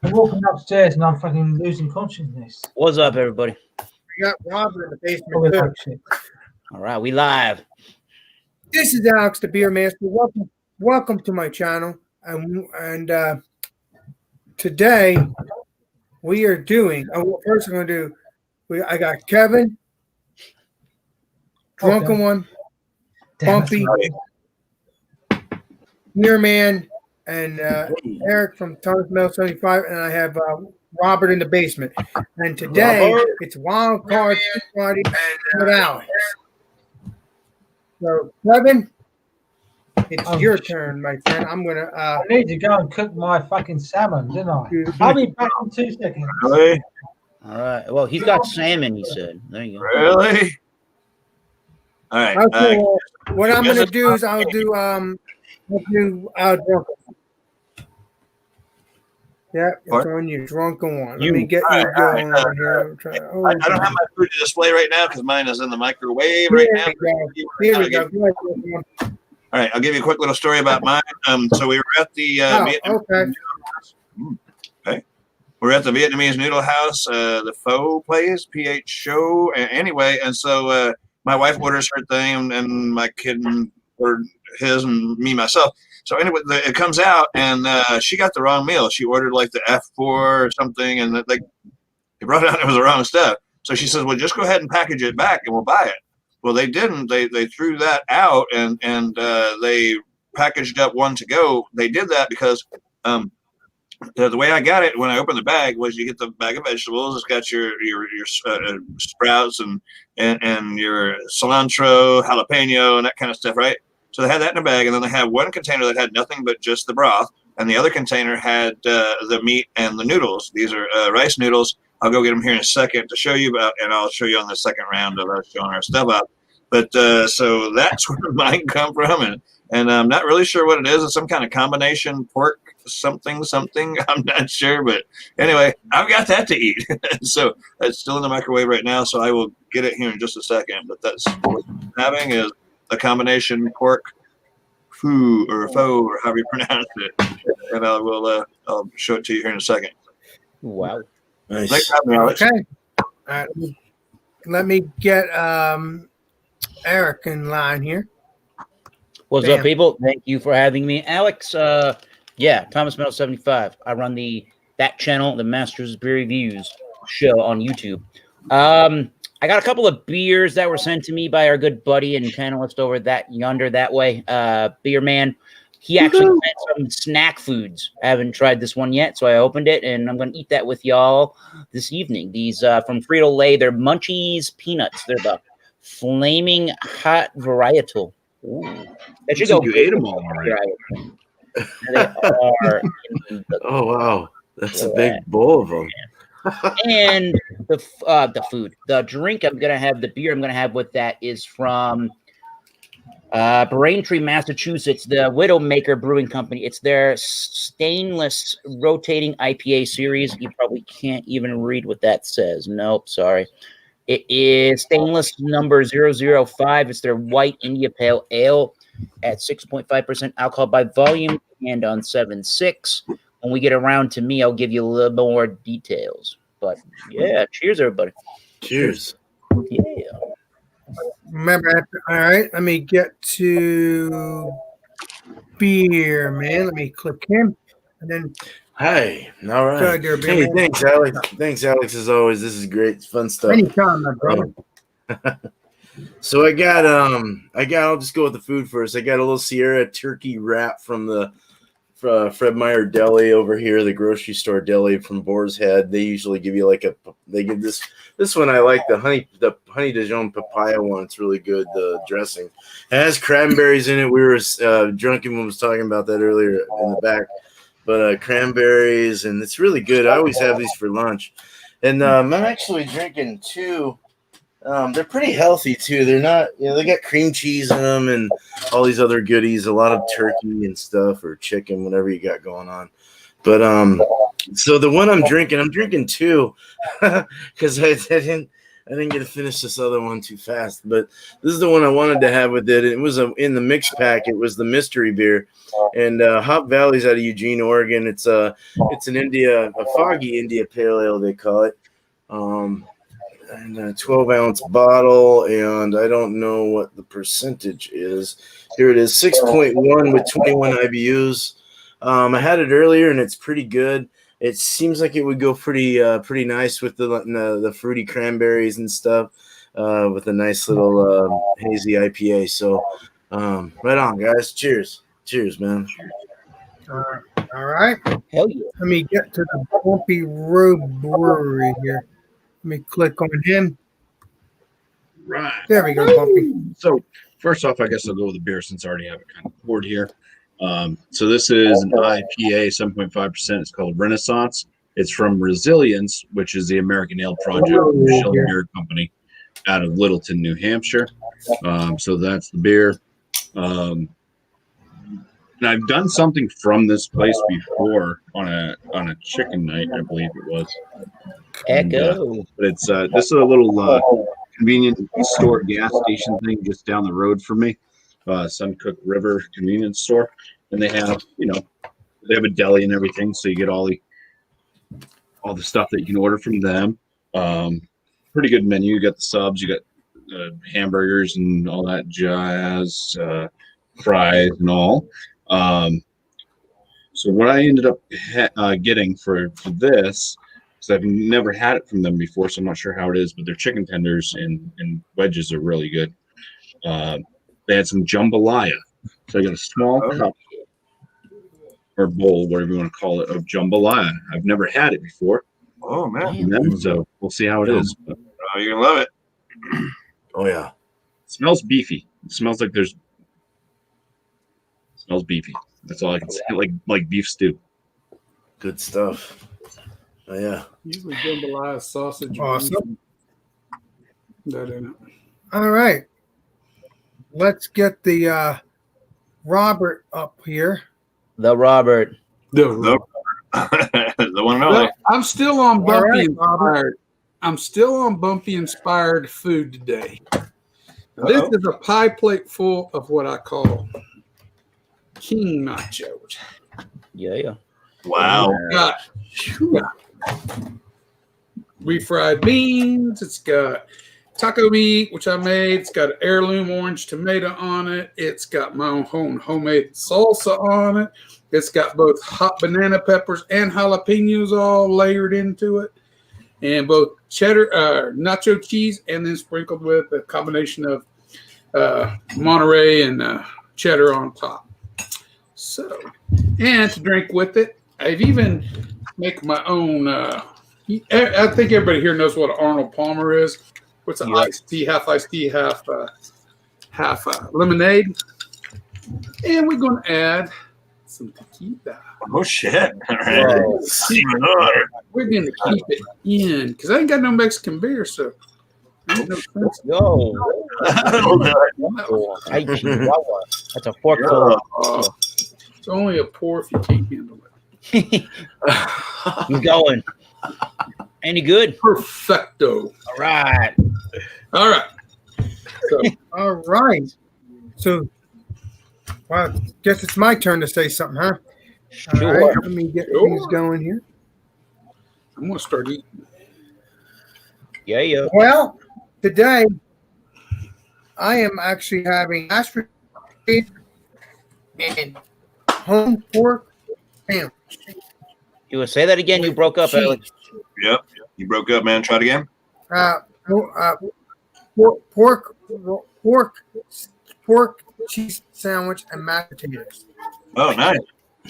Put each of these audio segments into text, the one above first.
I'm walking upstairs and I'm fucking losing consciousness. What's up, everybody? We got Robert in the basement Probably too. like shit. All right, we live. This is Alex, the Beer Master. Welcome to my channel. And today we are doing. First, I'm going to do. I got Kevin, Drunken Okay. One, Damn, Bumpy, that's Beer Man, and Eric from Thomas Mill 75, and I have Robert in the basement. And today it's Wildcard Party with Alex. So Kevin, it's your turn, my friend. I'm gonna. I need to go and cook my fucking salmon, didn't I? I'll be back in 2 seconds. Really? All right. Well, he's got salmon, he said. There you go. Really? All right. Okay, what I'm gonna do is I'll do Drunken. Yeah, it's on you, Drunken One. Let me get you going on here. I don't have my food to display right now because mine is in the microwave right now. Here we go. Go ahead. All right, I'll give you a quick little story about mine. So we were at the Vietnamese okay. We're at the Vietnamese noodle house, the Pho place, PH show. Anyway, and so my wife orders her thing, and my kid ordered his, and me myself. So anyway, it comes out, and she got the wrong meal. She ordered like the F4 or something, and they brought it out, and it was the wrong stuff. So she says, well, just go ahead and package it back, and we'll buy it. Well, they didn't. They threw that out, and they packaged up one to go. They did that because the way I got it when I opened the bag was you get the bag of vegetables. It's got your sprouts and your cilantro, jalapeno, and that kind of stuff, right? So they had that in a bag, and then they had one container that had nothing but just the broth, and the other container had the meat and the noodles. These are rice noodles. I'll go get them here in a second to show you about, and I'll show you on the second round of us showing our stuff up. But so that's where mine come from, and I'm not really sure what it is. It's some kind of combination pork something. I'm not sure, but anyway, I've got that to eat. So it's still in the microwave right now, so I will get it here in just a second. But that's what I'm having is a combination pork foo or however you pronounce it, and I'll show it to you here in a second. Wow. Nice. Okay. All right. Let me get Eric in line here. What's up, people? Thank you for having me, Alex. Yeah, Thomas Metal 75. I run that channel, the Masters Beer Reviews show on YouTube. I got a couple of beers that were sent to me by our good buddy and panelist over that way, Beer Man. He actually sent some snack foods. I haven't tried this one yet, so I opened it, and I'm going to eat that with y'all this evening. These from Frito-Lay, they're Munchies Peanuts. They're the Flaming Hot Varietal. Ooh. That should go. You ate them all, right? They are. Oh, wow. That's a big bowl of them. And the food. The drink I'm going to have, the beer I'm going to have with that is from Braintree, Massachusetts, the Widowmaker Brewing Company. It's their stainless rotating IPA series. You probably can't even read what that says. Nope, sorry. It is stainless number 005. It's their white India Pale Ale at 6.5% alcohol by volume and on 7.6. When we get around to me, I'll give you a little more details. But yeah, cheers, everybody. Cheers. Yeah. Remember, all right, let me get to Beer Man. Let me click him. And then Hi. All right. Hey, thanks, Alex. Thanks, Alex, as always. This is great. It's fun stuff. Anytime, my brother. So I'll just go with the food first. I got a little Sierra turkey wrap from the Fred Meyer Deli over here, the grocery store deli from Boar's Head. They usually give you they give this one. I like the honey Dijon papaya one. It's really good. The dressing. It has cranberries in it. We were Drunken One was talking about that earlier in the back, but cranberries, and it's really good. I always have these for lunch, and I'm actually drinking two. They're pretty healthy too. They're not, they got cream cheese in them and all these other goodies, a lot of turkey and stuff or chicken, whatever you got going on. But so the one I'm drinking two because I didn't get to finish this other one too fast, but this is the one I wanted to have with it. It was in the mix pack. It was the mystery beer, and Hop Valley's out of Eugene, Oregon. It's a foggy India Pale Ale they call it, and a 12-ounce bottle, and I don't know what the percentage is. Here it is, 6.1 with 21 IBUs. I had it earlier, and it's pretty good. It seems like it would go pretty nice with the fruity cranberries and stuff, with a nice little hazy IPA. So, right on, guys. Cheers, man. All right. Hell yeah. Let me get to the Bumpy Road Brewery here. Let me click on him. Right. There we go, Bumpy. So first off, I guess I'll go with the beer since I already have it kind of poured here. So this is an IPA, 7.5%. It's called Renaissance. It's from Resilience, which is the American Ale Project, Michelle Beer Company, out of Littleton, New Hampshire. So that's the beer. And I've done something from this place before on a chicken night, I believe it was. Echo. But it's this is a little convenience store gas station thing just down the road from me. Suncook River convenience store, and they have they have a deli and everything, so you get all the stuff that you can order from them. Pretty good menu. You got the subs, you got hamburgers and all that jazz, fries and all. So what I ended up getting for this, because I've never had it from them before, so I'm not sure how it is, but their chicken tenders and wedges are really good. They had some jambalaya. So I got a small cup or bowl, whatever you want to call it, of jambalaya. I've never had it before. Oh, man. So we'll see how it is. But Oh, you're going to love it. Oh yeah, it smells beefy. It smells like smells beefy. That's all I can say. Like beef stew. good stuff. Oh yeah. Usually jambalaya sausage. Awesome. That in it. All right. Let's get the Robert up here. The Robert. The one and only. Well, I'm still on Bumpy right, inspired. I'm still on Bumpy inspired food today. This is a pie plate full of what I call king nachos. Yeah. Wow. Got refried beans. It's got taco meat, which I made. It's got heirloom orange tomato on it. It's got my own homemade salsa on it. It's got both hot banana peppers and jalapenos all layered into it, and both cheddar, nacho cheese, and then sprinkled with a combination of Monterey and cheddar on top. So, and to drink with it, I've even make my own. I think everybody here knows what an Arnold Palmer is. What's an iced tea, half lemonade, and we're going to add some tequila. Oh, shit. All right. We're going to keep it in because I ain't got no Mexican beer, so. Yo. That's a fork full. It's only a pour if you can't handle it. He's going. Any good? Perfecto. All right. So, All right. So, well, I guess it's my turn to say something, huh? Sure. All right, let me get things going here. I'm going to start eating. Yeah. Well, today I am actually having mashed potatoes and home pork sandwich. You would say that again? You broke up, Alex. Yep. You broke up, man. Try it again. Pork cheese sandwich and mashed potatoes. Oh, nice.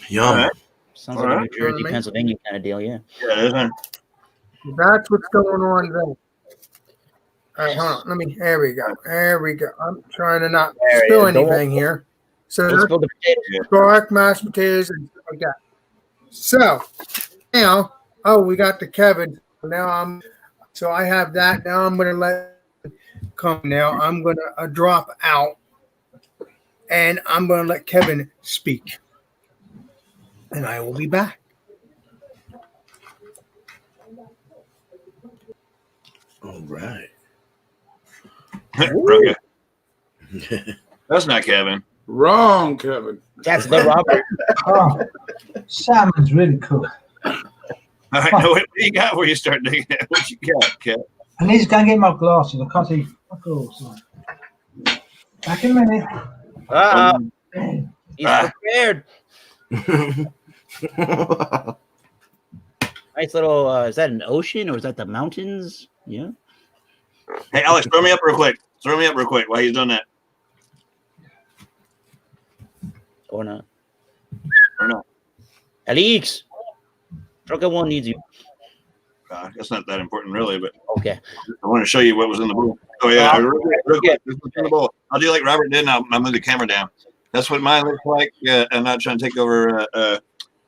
Yum. All right. Sounds like a New Jersey, Pennsylvania kind of deal, yeah. Yeah, isn't it? That's what's going on there. All right, hold on. There we go. I'm trying to not spill anything here. So Let's spill the potatoes. garlic, mashed potatoes, and stuff like that. So now, we got the Kevin. So I have that. Now I'm going to let it come. Now I'm going to drop out, and I'm going to let Kevin speak. And I will be back. All right. Okay. That's not Kevin. Wrong, Kevin. That's the Robert. Oh, salmon's really cool. All right, now what do you got before you start digging it? What you got, Kevin? I need to go and get my glasses. I can't see fuck all. So. Back in a minute. He's prepared. Nice little. Is that an ocean or is that the mountains? Yeah. Hey, Alex, throw me up real quick. While he's doing that. Or not. Alex. Trucker one needs you. That's not that important, really, but okay. I want to show you what was in the bowl. Oh, yeah. Real quick. This was in the bowl. I'll do like Robert did, and I'll move the camera down. That's what mine looks like. I'm not trying to take over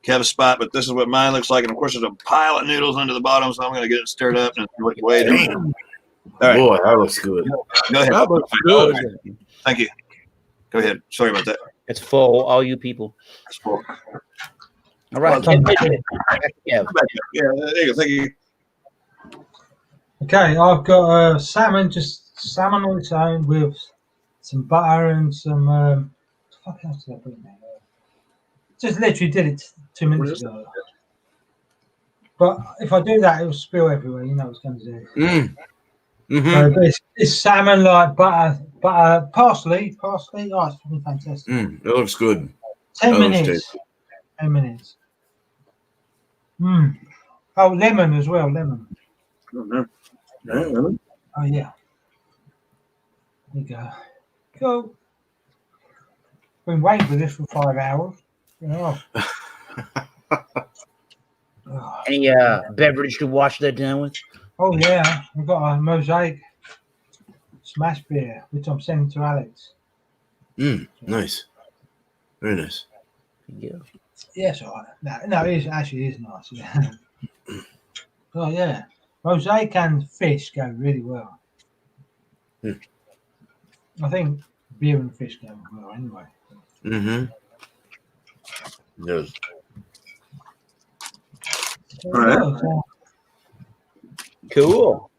Kev's spot, but this is what mine looks like. And, of course, there's a pile of noodles under the bottom, so I'm going to get it stirred up and work your way down. All right. Boy, that looks good. Go ahead. That looks good. Thank you. Go ahead. Sorry about that. It's full, all you people. It's full. All right. Yeah, Kev. there you go. Thank you. Okay, I've got salmon on its own with some butter and some. What the fuck else did I put in there? Just literally did it 2 minutes ago. But if I do that, it will spill everywhere. You know what's going to do. Mm-hmm. So it's salmon like butter, parsley. Oh, it's fucking fantastic. It looks good. 10 minutes. 10 minutes. Oh, lemon as well. Lemon. Oh yeah. There you go. Go. Been waiting for this for 5 hours. Any beverage to wash that down with? Oh yeah, we've got a mosaic smash beer, which I'm sending to Alex. Nice. Very nice. Yeah. Yes, all right. No, it actually is nice. Yeah. Oh yeah. Mosaic and fish go really well. I think beer and fish go well anyway. Yes. All right. Cool.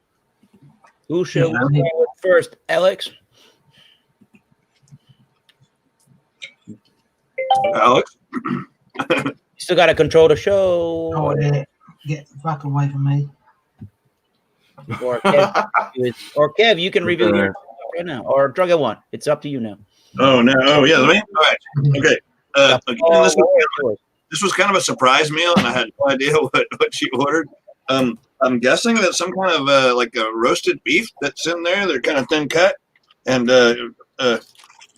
Who shall we start with first, Alex? Alex? You still got to control the show. Oh yeah. Get the fuck away from me. Or Kev, you can review your right now. Or Drugget One. It's up to you now. Oh no! Oh yeah, me. All right. Okay. Again, this was kind of a surprise meal, and I had no idea what she ordered. I'm guessing that some kind of like a roasted beef that's in there. They're kind of thin cut, and because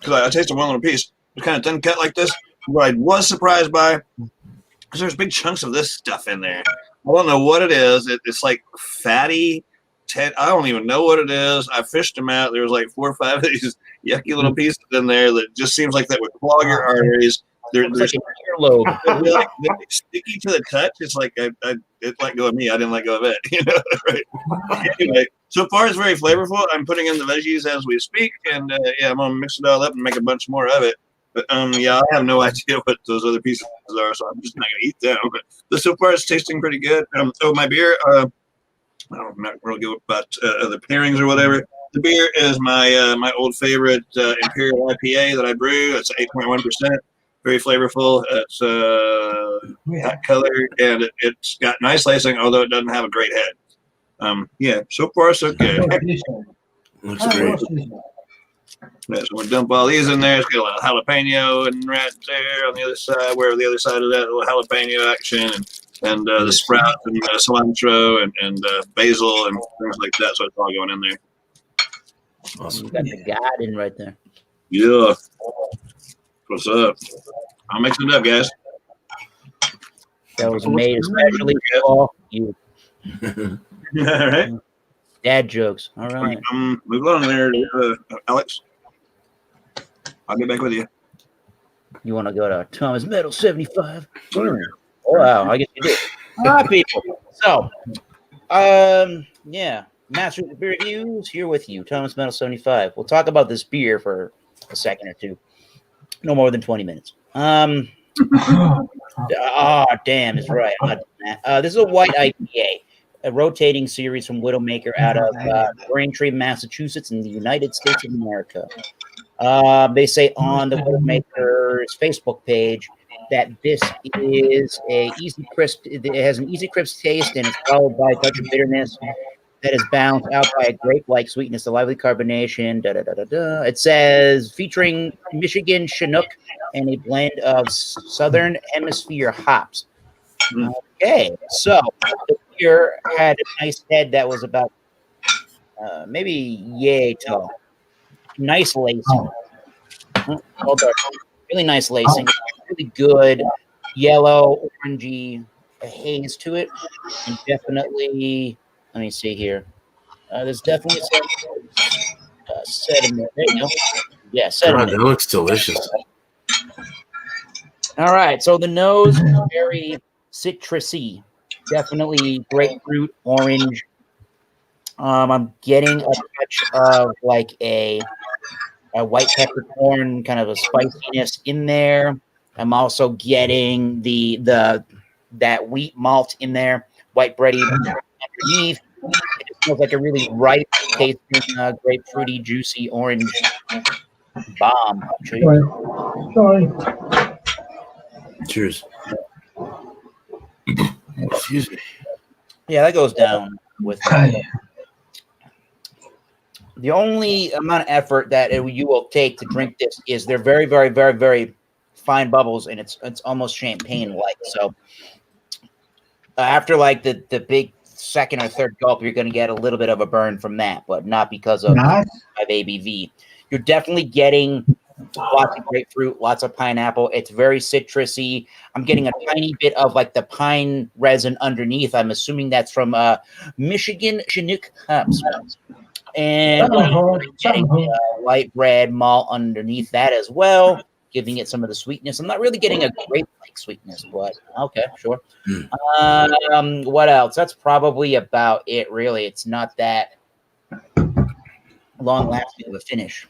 I tasted one little piece, it's kind of thin cut like this. What I was surprised by, because there's big chunks of this stuff in there. I don't know what it is. It's like fatty. I don't even know what it is. I fished them out. There was like 4 or 5 of these yucky little pieces in there that just seems like that would clog your arteries. They're like an earlobe. they're sticky to the touch. It's like it let go of me. I didn't let go of it. You know, right? Anyway, so far it's very flavorful. I'm putting in the veggies as we speak, and I'm gonna mix it all up and make a bunch more of it. But I have no idea what those other pieces are, so I'm just not gonna eat them. But so far it's tasting pretty good. My beer. I'm not really good about the pairings or whatever. The beer is my old favorite Imperial IPA that I brew. It's 8.1%. Very flavorful. It's that color, and it's got nice lacing, although it doesn't have a great head. So far so good. Looks great. Yeah, so we'll dump all these in there. It's got a little jalapeno and right there on the other side, wherever the other side of that, a little jalapeno action and the sprout and cilantro and basil and things like that. So it's all going in there. Awesome. You got the garden right there. Yeah. What's up? I'll mix it up, guys. That was made especially for you. All right. Dad jokes. All right. Move along there, Alex. I'll get back with you. You want to go to Thomas Metal 75? Oh, wow. I guess you did. All right, people. So, Master Beer Reviews here with you, Thomas Metal 75. We'll talk about this beer for a second or two. No more than 20 minutes. Damn, is right. This is a white IPA. a rotating series from Widowmaker out of Braintree, Massachusetts, in the United States of America. They say on the Widowmaker's Facebook page that this is a easy crisp. It has an easy crisp taste, and it's followed by a touch of bitterness that is balanced out by a grape-like sweetness, a lively carbonation. It says featuring Michigan Chinook and a blend of Southern Hemisphere hops. Okay, so the beer had a nice head that was about maybe yay tall. Nice lacing. Well done. Really nice lacing. Really good yellow, orangey haze to it. And definitely, let me see here. There's definitely some sediment. There you go. Yeah, sediment. God, that looks delicious. All right, so the nose is very citrusy. Definitely grapefruit, orange. I'm getting a touch of like a white peppercorn, kind of a spiciness in there. I'm also getting that wheat malt in there, white bready underneath. It smells like a really ripe, tasting, grapefruity, juicy orange bomb. Sorry. Cheers. Excuse me. Yeah, that goes down with the only amount of effort that you will take to drink this is they're very, very, very, very fine bubbles, and it's almost champagne-like. So after like the big second or third gulp, you're going to get a little bit of a burn from that, but not because of ABV. You're definitely getting lots of grapefruit, lots of pineapple. It's very citrusy. I'm getting a tiny bit of like the pine resin underneath. I'm assuming that's from Michigan Chinook hops. And getting light bread malt underneath that as well, giving it some of the sweetness. I'm not really getting a grape-like sweetness, but okay, sure. What else? That's probably about it, really. It's not that long-lasting of a finish.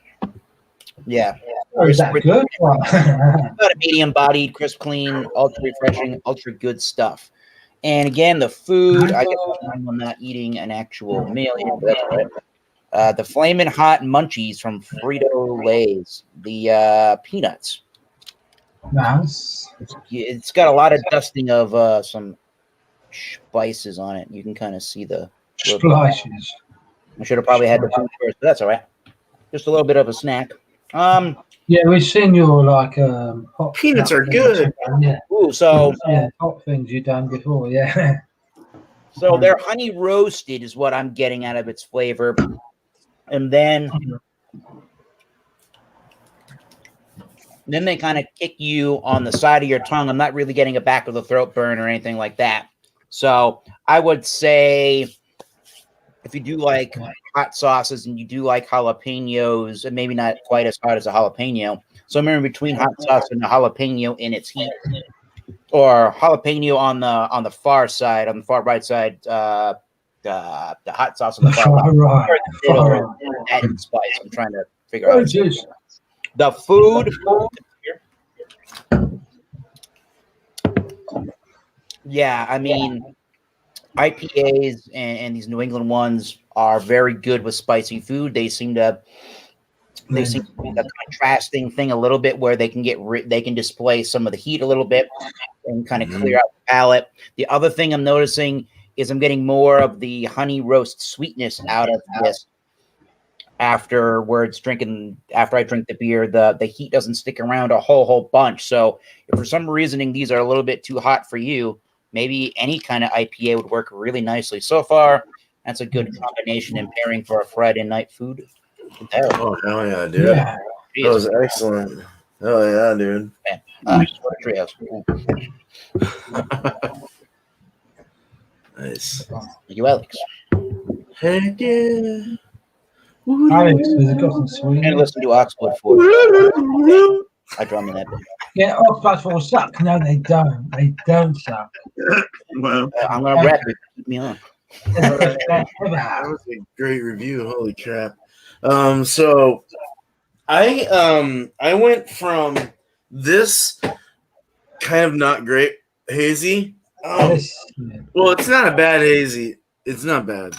Yeah. Oh, is that good? About a medium-bodied, crisp, clean, ultra refreshing, ultra good stuff. And again, the food, I guess I'm not eating an actual meal here, but that's all right. The Flamin' Hot Munchies from Frito-Lay's. The peanuts. Nice. It's got a lot of dusting of some spices on it. You can kind of see the spices. I should have probably had the food first, but that's all right. Just a little bit of a snack. Yeah, we've seen your like hot peanuts are good. Yeah. Ooh, so yeah, hot things you've done before. Yeah. So they're honey roasted is what I'm getting out of its flavor. And then they kind of kick you on the side of your tongue. I'm not really getting a back of the throat burn or anything like that. So I would say if you do like hot sauces and you do like jalapenos, and maybe not quite as hot as a jalapeno, somewhere in between hot sauce and the jalapeno in its heat, or jalapeno on the far side, on the far right side, the hot sauce on the far right. That in spice. I'm trying to figure out the food. Yeah, I mean, IPAs and these New England ones are very good with spicy food. They seem to be the contrasting thing a little bit, where they can they can display some of the heat a little bit and kind of clear out the palate. The other thing I'm noticing is I'm getting more of the honey roast sweetness out of this. After I drink the beer, the heat doesn't stick around a whole bunch. So if for some reasoning these are a little bit too hot for you, maybe any kind of IPA would work really nicely. So far, that's a good combination and pairing for a Friday night food. Oh, hell yeah, dude. Yeah. That was excellent. Hell yeah, dude. Nice. Thank you, Alex. Heck yeah. Alex, has it got some sweet? And listen to Oxford for I drum in that bit. Yeah, Oxford for suck. No, they don't. They don't suck. Well, I'm gonna rap it. Keep me on. That was a great review. Holy crap. So I went from this kind of not great hazy. Well, it's not a bad hazy. It's not bad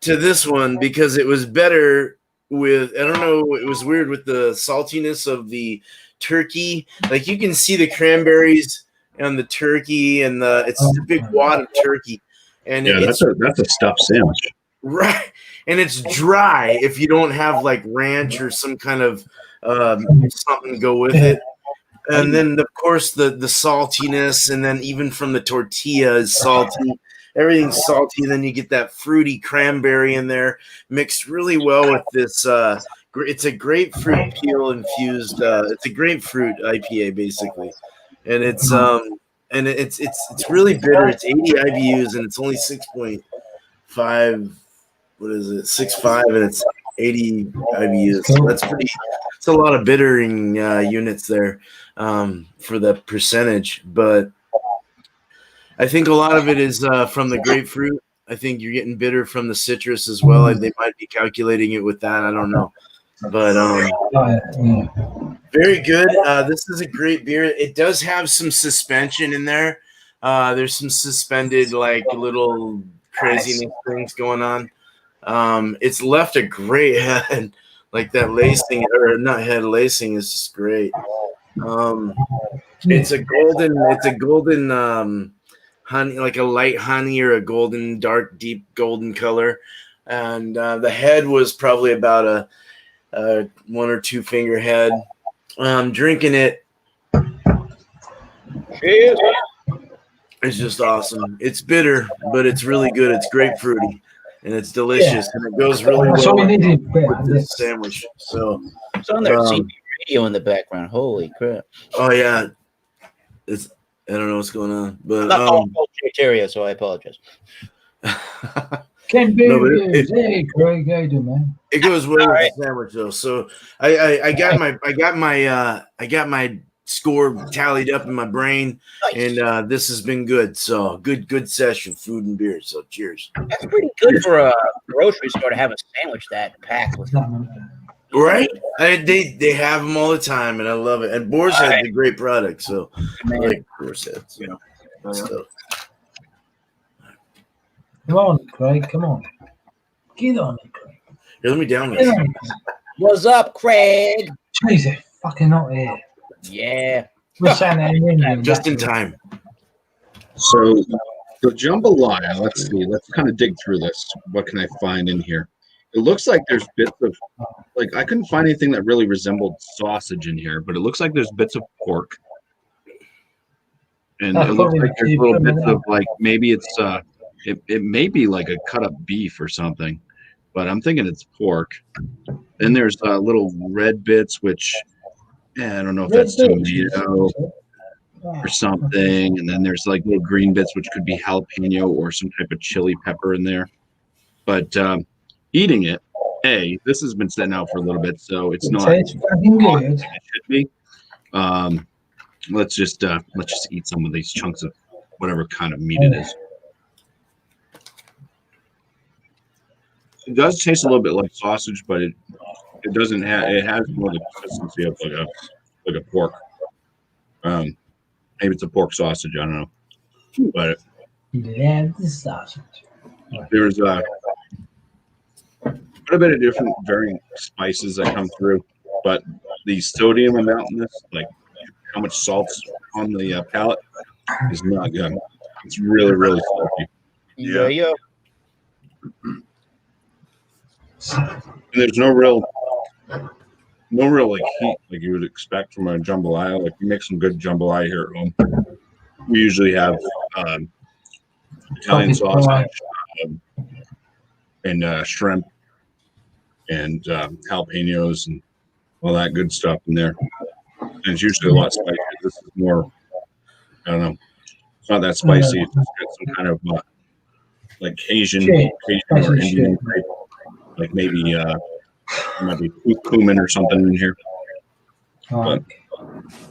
to this one because it was better with, I don't know, it was weird with the saltiness of the turkey. Like you can see the cranberries on the turkey, and it's a big wad of turkey. And yeah, that's a stuffed sandwich. Right. And it's dry if you don't have like ranch or some kind of something to go with it. And then, of course, the saltiness, and then even from the tortilla is salty. Everything's salty, and then you get that fruity cranberry in there mixed really well with this. It's a grapefruit peel infused. It's a grapefruit IPA basically, and it's really bitter. It's 80 IBUs, and it's only 6.5. What is it? 6.5, and it's 80 IBUs. So that's pretty. It's a lot of bittering units there for the percentage, but I think a lot of it is from the grapefruit. I think you're getting bitter from the citrus as well. They might be calculating it with that. I don't know, but very good. This is a great beer. It does have some suspension in there. There's some suspended like little craziness things going on. It's left a great head, like that lacing, or not head lacing is just great. It's a golden honey, like a light honey or a golden, dark, deep golden color. And the head was probably about a 1 or 2 finger head. Drinking it, Cheers. it's just awesome. It's bitter, but it's really good. It's grapefruity, and it's delicious, and it goes really well with this sandwich. So It's on there. CB radio in the background. Holy crap! oh yeah, it's, I don't know what's going on, but area, so I apologize. Can be. Hey, Craig, how you doing, man? It goes well with the sandwich though. So I got my score tallied up in my brain, and this has been good. So good session, food and beer. So cheers. That's pretty good for a grocery store to have a sandwich that packed with. Right? They have them all the time, and I love it. And Boar's Head's a great product, so I like Boar's Heads. You know, so. Come on, Craig. Come on. Get on it, Craig. Here, let me down this. What's up, Craig? Jeez, it's fucking hot here. Yeah. We're saying Just in time. So the jambalaya, let's see. Let's kind of dig through this. What can I find in here? It looks like there's bits of, like, I couldn't find anything that really resembled sausage in here, but it looks like there's bits of pork. And it looks like there's little bits of, like, maybe it's, it may be like a cut up beef or something, but I'm thinking it's pork. Then there's little red bits, which, I don't know if that's tomato or something. And then there's like little green bits, which could be jalapeno or some type of chili pepper in there. But eating it, this has been sitting out for a little bit, so it's not fucking good. It should be. Let's just eat some of these chunks of whatever kind of meat it is. It does taste a little bit like sausage, but it doesn't have. It has more the consistency of like a pork. Maybe it's a pork sausage. I don't know, but Yeah, the sausage. there's quite a bit of different varying spices that come through, but the sodium amount in this, like how much salt's on the palate, is not good. It's really, really salty. Yeah. And there's no real like heat like you would expect from a jambalaya. Like we make some good jambalaya here at home. We usually have Italian sausage and shrimp and jalapenos and all that good stuff in there. And it's usually a lot spicier. This is more, I don't know, it's not that spicy. It's got some kind of like Cajun or Indian type, like maybe might be cumin or something in here. But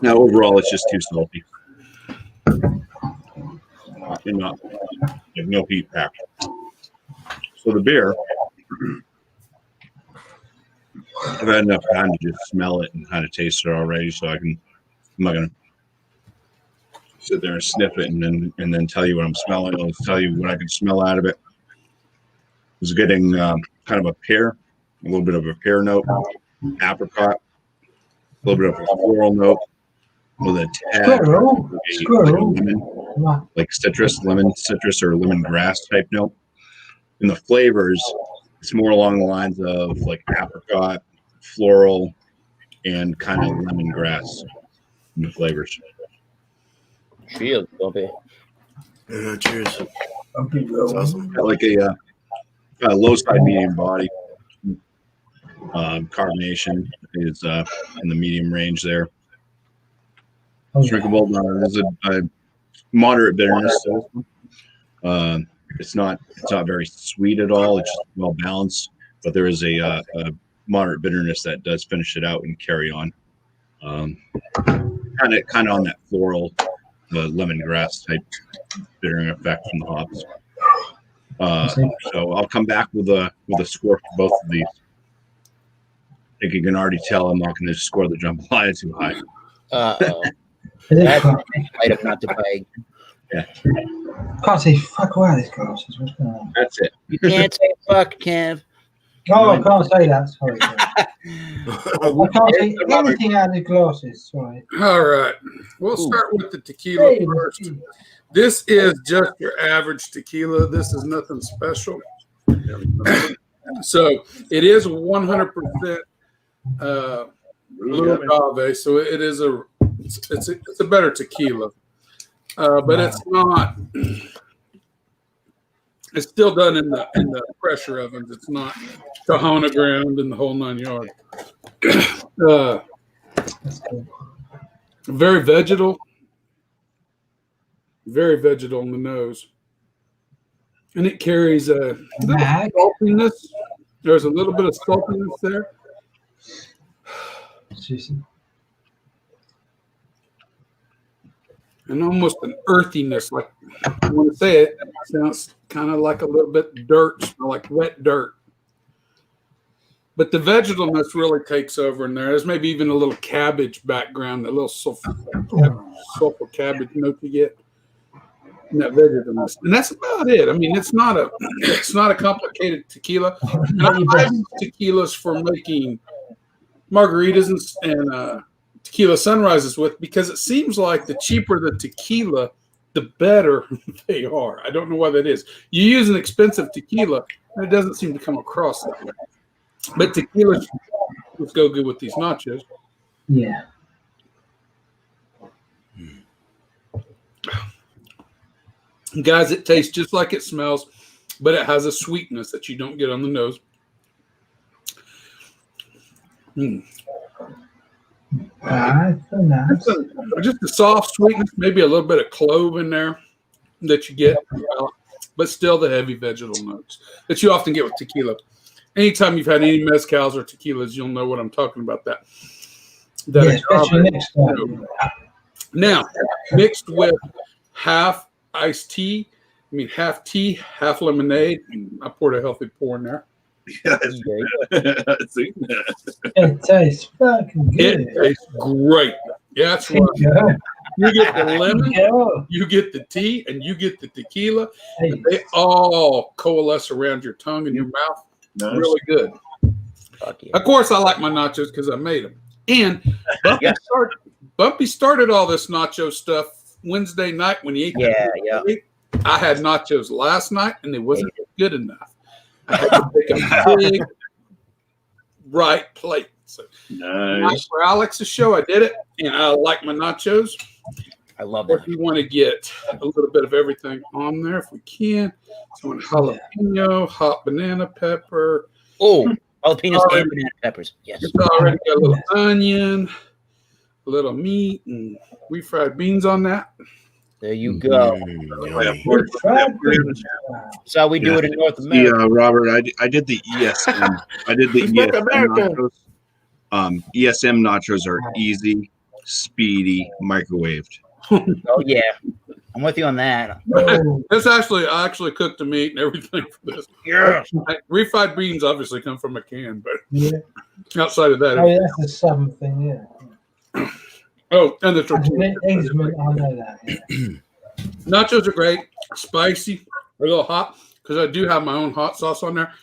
now overall, it's just too salty. And not, like no heat packed. So the beer, I've had enough time to just smell it and kind of taste it already, so I'm not gonna sit there and sniff it and then tell you what I'm smelling. I'll tell you what I can smell out of it. was getting kind of a pear, a little bit of a pear note, apricot, a little bit of a floral note with a tad like lemon citrus or lemongrass type note. In the flavors, it's more along the lines of like apricot, floral, and kind of lemongrass in the flavors. Cheers, Bobby. Yeah, cheers. That's awesome. Got like a low side medium body. Carbonation is in the medium range there. Drinkable. There's a moderate bitterness to it. It's not very sweet at all. It's just well balanced, but there is a moderate bitterness that does finish it out and carry on. Kind of on that floral, lemongrass type bittering effect from the hops. So I'll come back with a score for both of these. I think you can already tell I'm not going to score the jambalaya too high. That's item not to buy. Yeah. Can't say fuck away these glasses. What's going on? That's it. You can't say fuck, Kev. No, I can't say that. Sorry. I can't say anything out of the glasses. Sorry. All right. We'll start with the tequila first. This is just your average tequila. This is nothing special. So it is 100% blue agave. So it is it's a better tequila, but it's not. It's still done in the pressure ovens. It's not Tahona ground and the whole 9 yards. Very vegetal on the nose, and it carries a saltiness. There's a little bit of saltiness there. And almost an earthiness, like I want to say it sounds kind of like a little bit dirt, like wet dirt. But the vegetalness really takes over in there. There's maybe even a little cabbage background, a little sulfur cabbage note you get in that vegetalness, and that's about it. I mean, it's not a complicated tequila. I use tequilas for making margaritas and tequila sunrises with, because it seems like the cheaper the tequila, the better they are. I don't know why that is. You use an expensive tequila, and it doesn't seem to come across that way. But tequila would go good with these nachos. Yeah. Guys, it tastes just like it smells, but it has a sweetness that you don't get on the nose. Just a soft sweetness, maybe a little bit of clove in there that you get, but still the heavy vegetal notes that you often get with tequila. Anytime you've had any mezcals or tequilas, you'll know what I'm talking about. Now, mixed with half iced tea, half tea, half lemonade. I poured a healthy pour in there. It tastes fucking good. It tastes great. Yeah, that's right. You get the lemon, you get the tea, and you get the tequila. And they all coalesce around your tongue and your mouth. Nice. Really good. Yeah. Of course, I like my nachos because I made them. And Bumpy started all this nacho stuff Wednesday night when he ate that. I had nachos last night, and they wasn't good enough. I had to make a big, bright plate. So, nice. For Alex's show, I did it, and I like my nachos. I love it. If you want to get a little bit of everything on there, if we can. So, jalapeno, hot banana pepper. Oh, jalapenos and banana peppers. Yes. It's already got a little onion, a little meat, and refried beans on that. There you go. So we do it in North America. Yeah, Robert, I did the ESM. I did the ESM nachos. ESM nachos are easy, speedy, microwaved. Oh yeah, I'm with you on that. I actually cooked the meat and everything for this. Yeah, refried beans obviously come from a can, but outside of that, that's a Southern thing, yeah. Oh, and the tortilla. I know that. Yeah. Nachos are great, spicy, a little hot. because I do have my own hot sauce on there.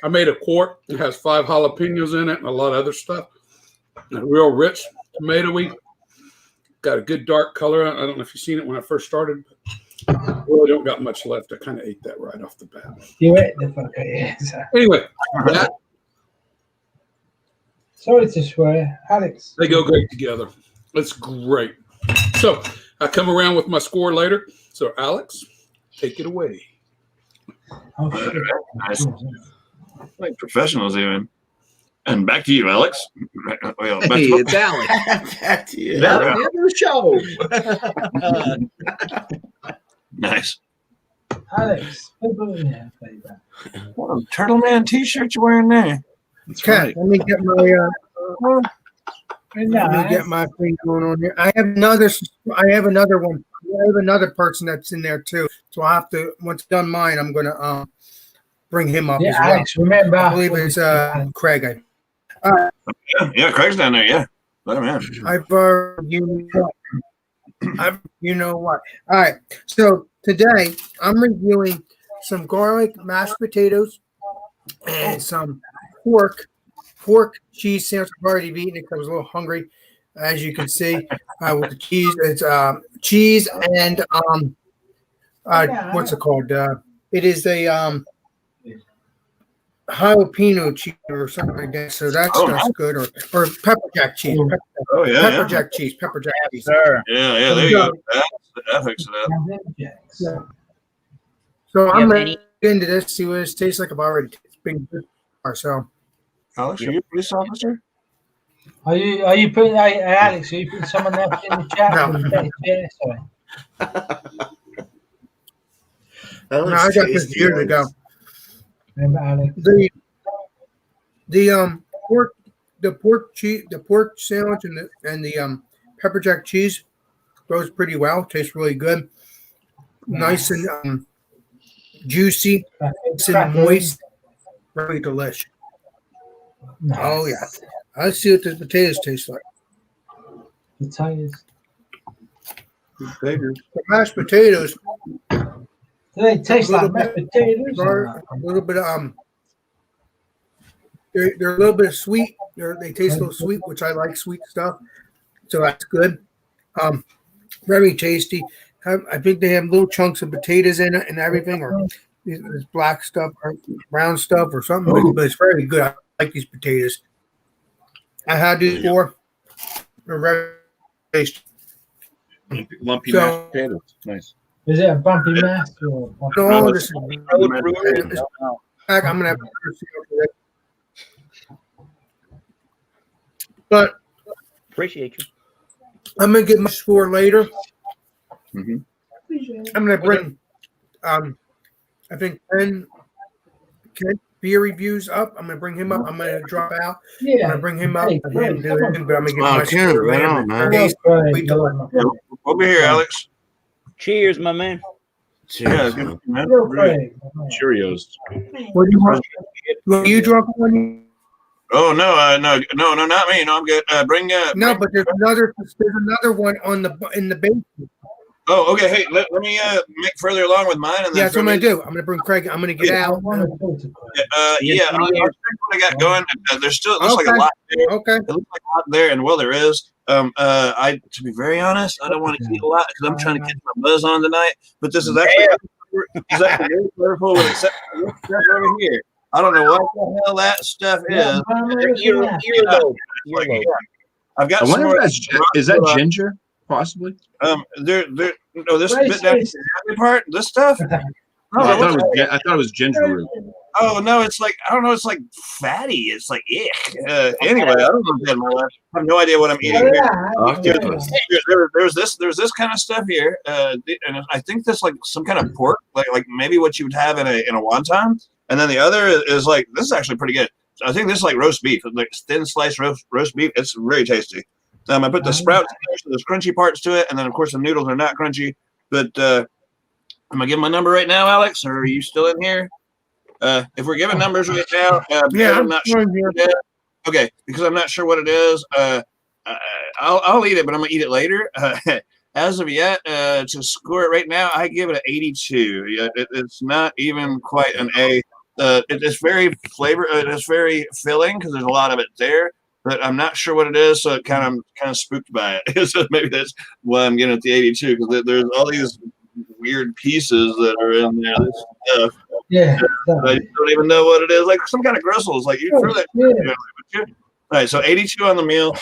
I made a quart. It has 5 jalapenos in it and a lot of other stuff. And real rich, tomatoey. Got a good dark color. I don't know if you've seen it when I first started, but I really don't got much left. I kind of ate that right off the bat. You ate the fuck out, yeah. Exactly. Anyway, that, Sorry to swear, Alex. they go great together. It's great. So I come around with my score later. So Alex, take it away. Oh, shit. Nice. Like professionals even. And back to you, Alex. Well, back Hey, to- it's Alex. Back to you. Yeah. End of the show. nice. Alex, yeah, play that. What a Turtle Man t-shirt you wearing there? That's Okay, right. let me get my let me get my thing going on here. I have another one. I have another person that's in there too. So I have to, once done mine, I'm gonna bring him up Yeah, as well. Alex, remember. I believe it's Craig. Yeah, Craig's down there. Yeah, let him in. You know what? All right. So today I'm reviewing some garlic mashed potatoes and some pork cheese sandwich. I've already eaten it because I was a little hungry, as you can see. With the cheese, it's cheese and what's it called? It is a jalapeno cheese or something like that. So that's good. Or pepper jack cheese. Oh yeah, Pepper yeah. jack cheese. Pepper jack cheese. Sir. Yeah, there you go. That fixes it up. Yeah. So You I'm have ready into this, see what it tastes like. I've already been good so. Alex, are you a police officer? Are you putting hey, Alex? Are you putting someone else in the chat? No. Yeah, sorry. No, I got this years ago. Remember, Alex? The pork sandwich and the pepper jack cheese goes pretty well. Tastes really good. Nice and juicy, nice and moist. Very delicious. Nice. Oh yeah. Let's see what the potatoes taste like. Potatoes. The mashed potatoes Do they taste like mashed potatoes? are a little bit they're a little bit sweet. They taste a little sweet, which I like sweet stuff. So that's good. Very tasty. I think they have little chunks of potatoes in it and everything, or this black stuff or brown stuff or something. But it's very good. I like these potatoes. I had these before. They're very tasty. Lumpy So- mashed potatoes. Nice. Is it a bumpy mass or bumpy No, this is Road I'm gonna have to but Appreciate you. I'm gonna get my score later. Mhm. I'm gonna bring I think Ken beer reviews up. I'm gonna bring him up. I'm gonna drop out. I'm Yeah. gonna bring him up Hey, and him do it, but I'm gonna get Wow, my Ken, score right later. on, man. Tasty. Yeah, we'll be here, Alex. Cheers, my man. Yeah, Cheers, good, man. man. Real Really. quick. Cheerios. What do you want? Were you drunk one? Oh no, no, not me. No, I'm good. Bring No, but there's another one on in the basement. Oh, okay. Hey, let me make further along with mine, and then Yeah, that's what I'm gonna throw do. I'm gonna bring Craig. I'm gonna get I out. want to talk to Craig. yeah, I'll check what I got going. There's still it looks like a Okay. lot there. Okay. It looks like a lot there, and well, there is. I to be very honest, I don't want to eat a lot because I'm trying to catch my buzz on tonight. But this is actually very flavorful with except for this stuff over here. I don't know what the hell that stuff is. Earlobe. Like, I've got I some wonder more. if is that ginger, possibly? There. No, this bit down the part. This stuff. Oh, I thought it was ginger root. Oh no, it's like I don't know. It's like fatty. It's like anyway, I don't know. What my life. I have no idea what I'm eating here. There's this kind of stuff here, and I think this like some kind of pork, like maybe what you would have in a wonton. And then the other is like this is actually pretty good. I think this is like roast beef, like thin sliced roast beef. It's very tasty. I put the sprouts, so there's crunchy parts to it, and then of course the noodles are not crunchy. But I'm gonna give my number right now, Alex. Or are you still in here? If we're giving numbers right now, Yeah, I'm not sure. Okay, because I'm not sure what it is. I'll eat it, but I'm gonna eat it later. as of yet, to score it right now, I give it an 82. Yeah, it's not even quite an A. It's very it's very filling because there's a lot of it there, but I'm not sure what it is, so it kind of spooked by it. So maybe that's why I'm getting it the 82 because there's all these weird pieces that are in there. This stuff. Yeah. I don't even know what it is. Like some kind of gristles. Like you throw that. Yeah. All right, so 82 on the meal.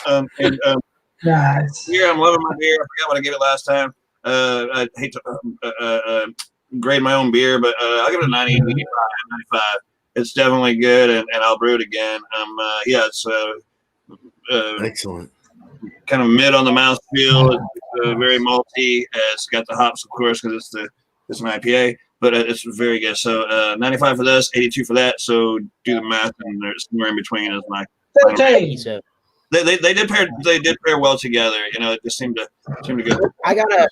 Nice. Beer, I'm loving my beer. I forgot what I gave it last time. I hate to grade my own beer, but I'll give it a 90, 95. It's definitely good, and I'll brew it again. Yeah, it's Excellent. kind of mid on the mouth feel. It's very malty. It's got the hops, of course, because it's an IPA, but it's very good. So 95 for this, 82 for that. So do the math, and there's somewhere in between is my. 13. So They did pair well together. You know, it just seemed to go. I gotta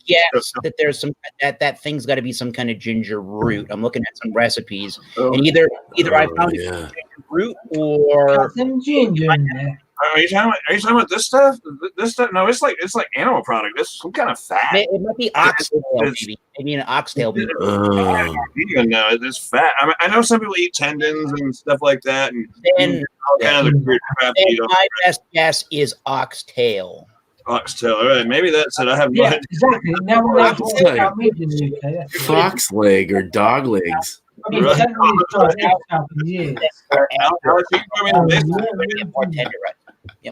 guess that there's some that thing's got to be some kind of ginger root. I'm looking at some recipes, and either I found it ginger root or Some ginger in there. Are you talking about this stuff? This stuff? No, it's like animal product. It's some kind of fat. it might be oxtail, maybe an oxtail. You don't know. It's fat. I know some people eat tendons and stuff like that, and all kind of weird crap. My best guess is oxtail. Oxtail. All right, maybe that's it. I have no idea. Exactly. Now we're not talking about meat in the UK. Fox leg or dog legs. I mean, technically it's tried out for years. Alex, you can throw me in the basement.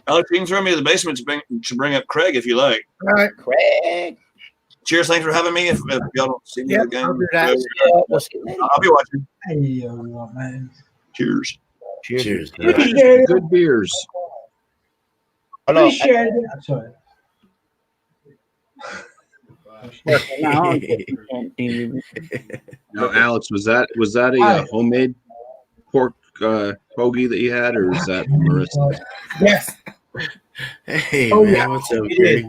Alex, you can throw me in the basement to bring up Craig if you like. All right. Craig. Cheers. Thanks for having me. If y'all don't see me again, I'll do that. I'll be watching. Hey, all right, man. Cheers. Cheers. Good beers. Hello. Appreciate it. I'm sorry. Now, Alex, was that a homemade pork hoagie that you had, or is that Marissa? Yes. Hey, Oh, man, yeah. what's up, Greg?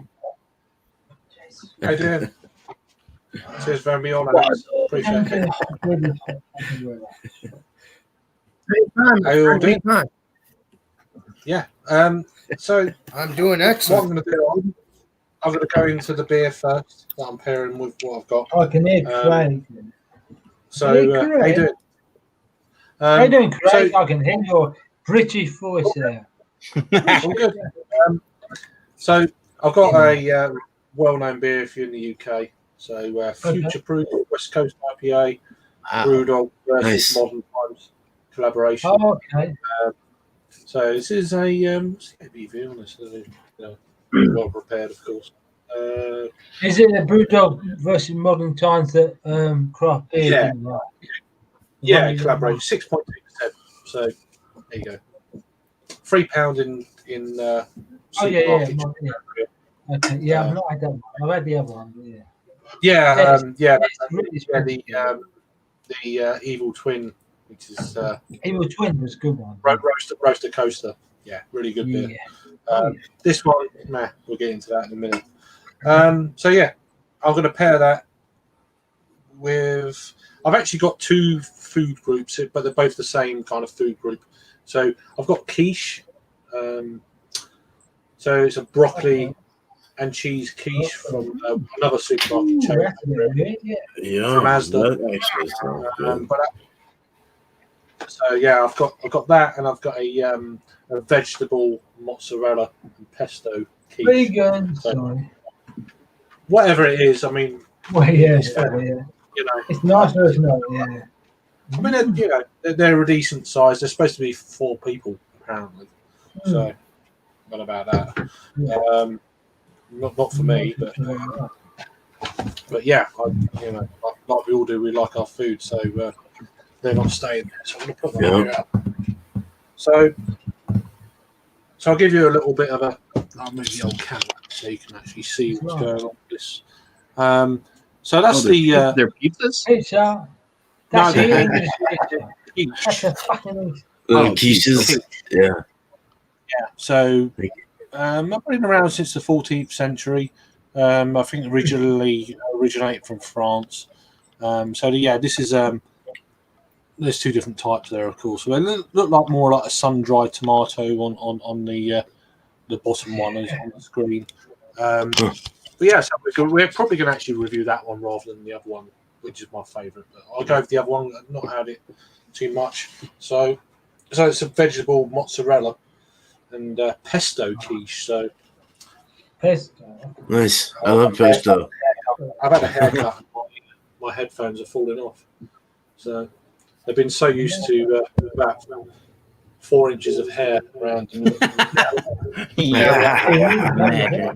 I did. Cheers for having me on, Alex. Appreciate it. Anytime. Yeah. So I'm doing what I'm excellent. going to do, I'm going to go into the beer first that I'm pairing with what I've got. I can hear Craig. So, Hey, how you Craig. doing? How you doing, Craig? So, I can hear your British voice there. all good. So, I've got a well-known beer if you're in the UK. So, Future Proof West Coast IPA, Brewdog versus Nice. Modern Times collaboration. Oh, okay. So this is a ABV on this, well prepared, of course. Is it a Brewdog versus Modern Times that craft beer? Yeah. didn't like? Yeah, collaboration, 6.2%. So there you go. £3 in Oh supermarket. yeah. Okay, yeah, I've not had that one. I've had the other one. Yeah. Yeah, It's really special. the Evil Twin, which is Evil Twin was a good one. roaster coaster. Yeah, really good beer. Yeah. This one, we'll get into that in a minute. So yeah, I'm going to pair that with. I've actually got two food groups, but they're both the same kind of food group. So I've got quiche. So it's a broccoli and cheese quiche from another supermarket chain. That's really good, yeah. From Asda. That actually sounds good. So yeah, I've got that, and I've got a vegetable mozzarella and pesto quiche. Vegan, So, sorry. whatever it is, I mean, Well, yeah, it's fair. yeah. You know, It's nice, but it's not, yeah. I mean, they're a decent size. They're supposed to be 4 people apparently. So, what about that? Yeah. Not for me, but yeah, like we all do, we like our food, so they're not staying there. So I'm going to put that here up. So I'll give you a little bit of I'll move the old camera so you can actually see what's going on with this. So that's their pizzas. Pizza. That's No, the they're- English pizza. That's a fucking Little quiches. Yeah. So I've been around since the 14th century. I think originally originated from France. This is there's 2 different types there, of course. So they look like more like a sun-dried tomato on the bottom one is on the screen. But yeah, so we're probably going to actually review that one rather than the other one, which is my favourite. But I'll go with the other one. I've not had it too much. So it's a vegetable mozzarella and pesto quiche. So Pesto. Nice. I love pesto. I've had a haircut and my headphones are falling off. So they've been so used to about 4 inches of hair around. Yeah. I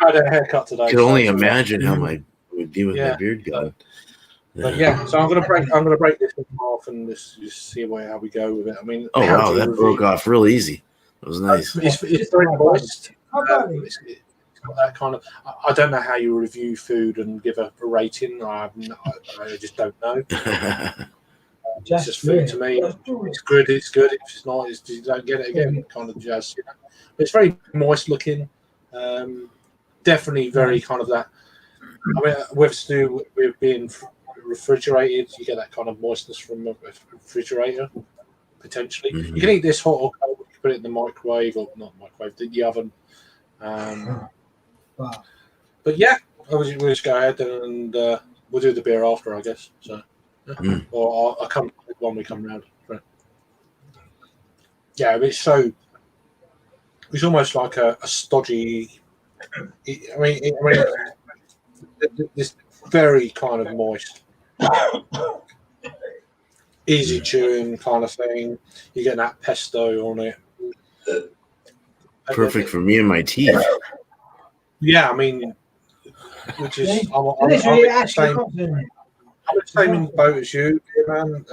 had a haircut today. I can only imagine how my would be with my Yeah. beard going. But yeah, so I'm gonna break this one off and just see how we go with it. I mean, Oh how wow, do you that review- broke off real easy. That was nice. It's very moist. How about it? It's got that kind of. I don't know how you review food and give a rating. I just don't know. It's just food to me. It's good. It's good. If it's not, you don't get it again. Kind of jazz. You know? But it's very moist looking. Definitely very kind of that. I mean, with being refrigerated, you get that kind of moistness from a refrigerator. Potentially, Mhm. you can eat this hot or cold. You can put it in the microwave or not microwave, the oven. Wow. But yeah, we'll just go ahead and we'll do the beer after, I guess. So, yeah. Or I'll come when we come round. Right. Yeah, it's almost like a stodgy. This very kind of moist, easy chewing kind of thing. You get that pesto on it. Perfect for me and my teeth. Yeah, I mean, which is I'm Literally, the actually, same. I'm the same in the boat as you, man.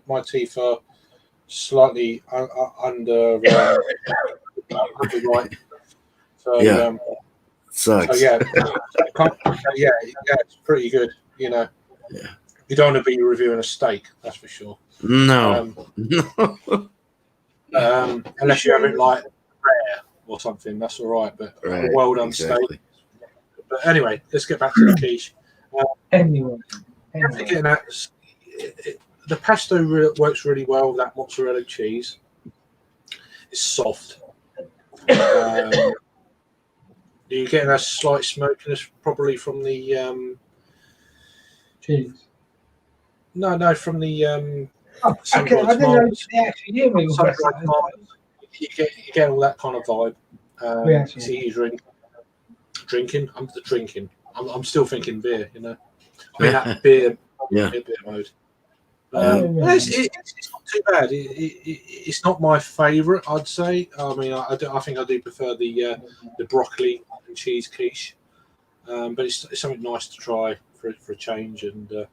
My teeth are slightly under right. So Yeah. Sucks. so yeah, it's pretty good. You know, Yeah. you don't want to be reviewing a steak, that's for sure. No. Unless you have it like rare or something, that's all right. But Right, a well done exactly. steak. But anyway, let's get back to the quiche. Anyway. Getting that, the pesto works really well with that mozzarella cheese. It's soft. You're getting a slight smokiness probably from the Cheese. no from the Oh, okay. I didn't know they actually hear me. you get all that kind of vibe. Yeah, It's easy drinking. I'm still thinking beer, you know. I mean that beer mode. It's not too bad. It's not my favourite, I'd say. I mean, I think I do prefer the broccoli and cheese quiche, but it's something nice to try for a change. And the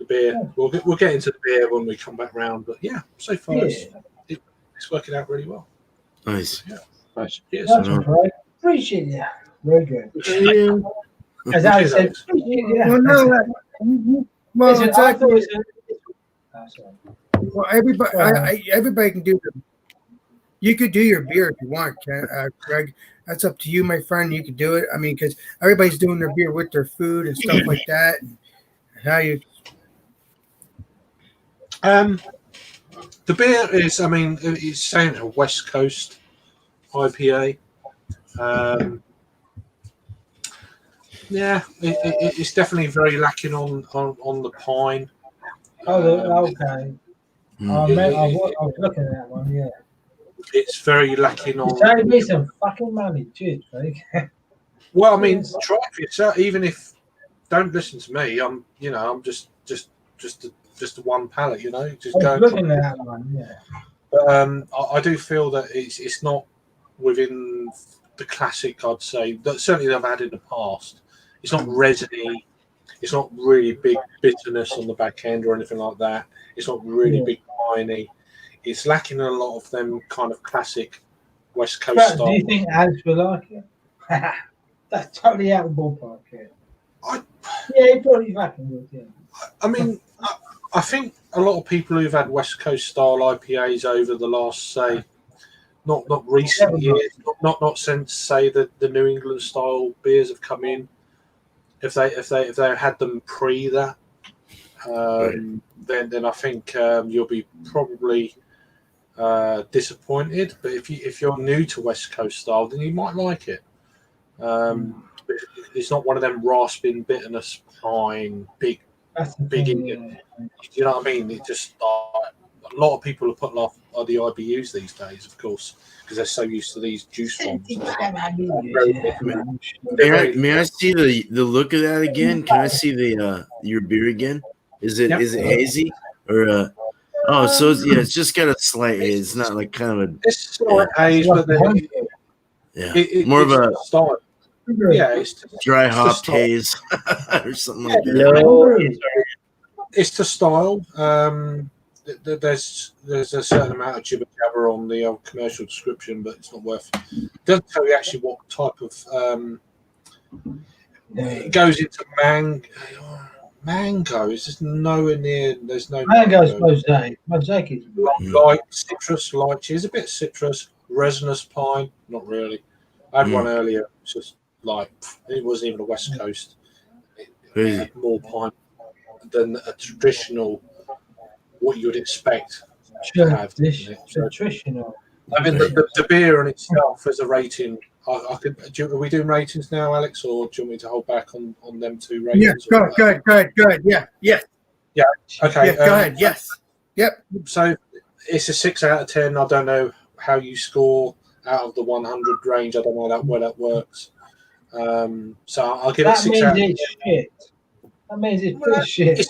beer, we'll get into the beer when we come back round. But yeah, so far it's working out really well. Nice. Yeah, nice. Yes. That's great. Appreciate it. Very good. Yeah. As I said, Well, no, well, it's actually, well, everybody can do it. You could do your beer if you want, Greg. That's up to you, my friend. You could do it. I mean, because everybody's doing their beer with their food and stuff like that. And how you? The beer is, I mean, it's saying a West Coast IPA. Yeah, it's definitely very lacking on the pine. Oh, okay. I was looking at that one, yeah. It's very lacking on. Save me some fucking money. Cheers, Craig. Well, I mean, try it for yourself. Even if don't listen to me, I'm just a one pallet. You know, just I was looking at that one, yeah. But I do feel that it's not within the classic. I'd say that certainly they've had in the past. It's not resiny. It's not really big bitterness on the back end or anything like that. It's not really big piney. It's lacking a lot of them kind of classic West Coast But style. do you think Alex will like it? That's totally out of the ballpark. Yeah, he probably fucking would. Yeah. I mean, I think a lot of people who've had West Coast style IPAs over the last, say, not recent years, not since say the New England style beers have come in. If they had them pre that, then I think you'll be probably disappointed. But if you're new to West Coast style, then you might like it. It's not one of them rasping bitterness pine big. You know what I mean? It just a lot of people are putting off the IBUs these days, of course, because they're so used to these juice bombs. May I see the look of that again? Can I see the your beer again? Is it hazy or so it's just got a slight haze. It's not like kind of a it's slight haze, but then more of a style. Yeah, it's dry hop haze or something like that. It's the style. There's a certain amount of jibber jabber on the commercial description, but it's not worth. It doesn't tell you actually what type of. It goes into mango. It's just nowhere near. There's no mango's mosaic. Mosaic is light citrus, lychee. There's a bit of citrus, resinous pine. Not really. I had one earlier. It's just like it wasn't even a West Coast. It had more pine than a traditional. What you would expect to have. Traditional. I mean, the beer in itself as a rating. Are we doing ratings now, Alex, or do you want me to hold back on them two ratings? Yeah, go ahead. Yeah. Okay. Yeah, go ahead. Yes. Yep. So it's a 6 out of 10. I don't know how you score out of the 100 range. I don't know where that works. So I'll give it 6 out of 10. Shit. That means it's pretty shit.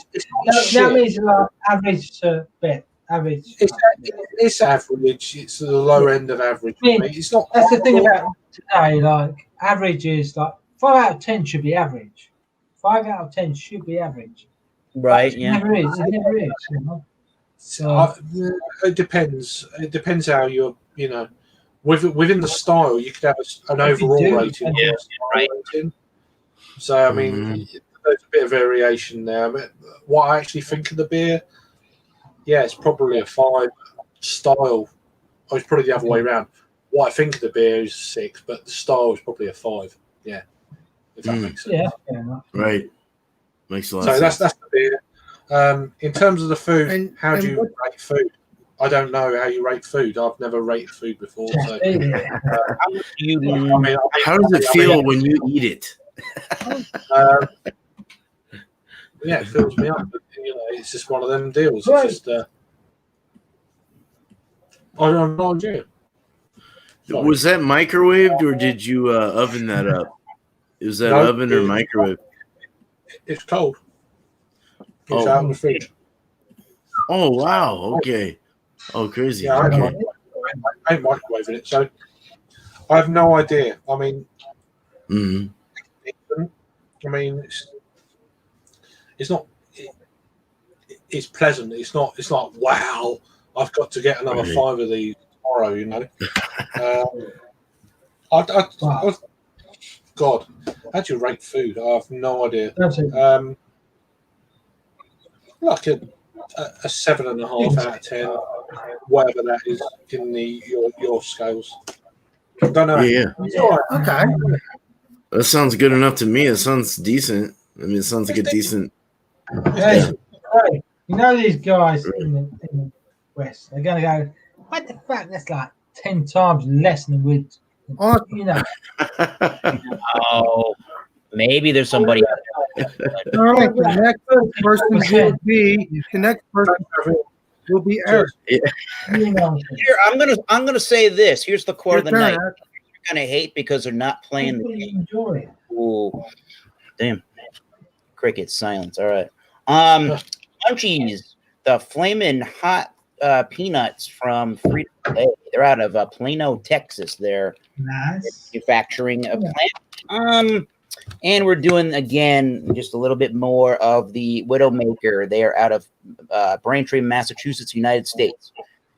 That means like average to bet. Average. It's average. It's the lower end of average. It's not. That's the thing about today. Like average is like 5 out of 10 should be average. 5 out of 10 should be average. Right. It Yeah. never is. It never is. You know? So it depends. It depends how you're. You know, within the style, you could have an overall rating. Yeah. Right. Rating. So I mean. There's a bit of variation there. I mean, what I actually think of the beer, yeah, it's probably a 5 style. Oh, it's probably the other way around. What I think of the beer is 6, but the style is probably a 5. Yeah, if that makes sense. Yeah, fair enough. Right. Makes a lot so of sense. that's the beer. In terms of the food, how do you rate food? I don't know how you rate food. I've never rated food before. So, how does it feel when you eat it? Yeah, it fills me up. You know, it's just one of them deals. It's just. I don't know. Was that microwaved or did you oven that up? Was that oven or microwave? It's cold. It's out in the fridge. Oh wow! Okay. Oh crazy. Yeah, okay. I ain't microwaving it, so I have no idea. I mean, I mean, it's not. It's pleasant. It's not. It's like wow. I've got to get another 5 of these tomorrow. You know. God, how do you rate food? I have no idea. Like a 7.5 out of 10, whatever that is in your scales. I don't know. Yeah. Okay. That sounds good enough to me. It sounds decent. I mean, it sounds like a decent. Yeah. Right. You know these guys in the West, they're going to go, what the fuck? That's like 10 times less than we'd, you know. Oh, maybe there's somebody. All right, the next person will be Eric. Yeah. Here, I'm gonna say this. Here's the core of the night. You're gonna hate because they're not playing the game. Ooh, damn. Cricket silence. All right. Munchies, the flaming hot peanuts from Freedom Day. They're out of Plano, Texas. They're manufacturing a plant. And we're doing again just a little bit more of the Widowmaker. They are out of Braintree, Massachusetts, United States,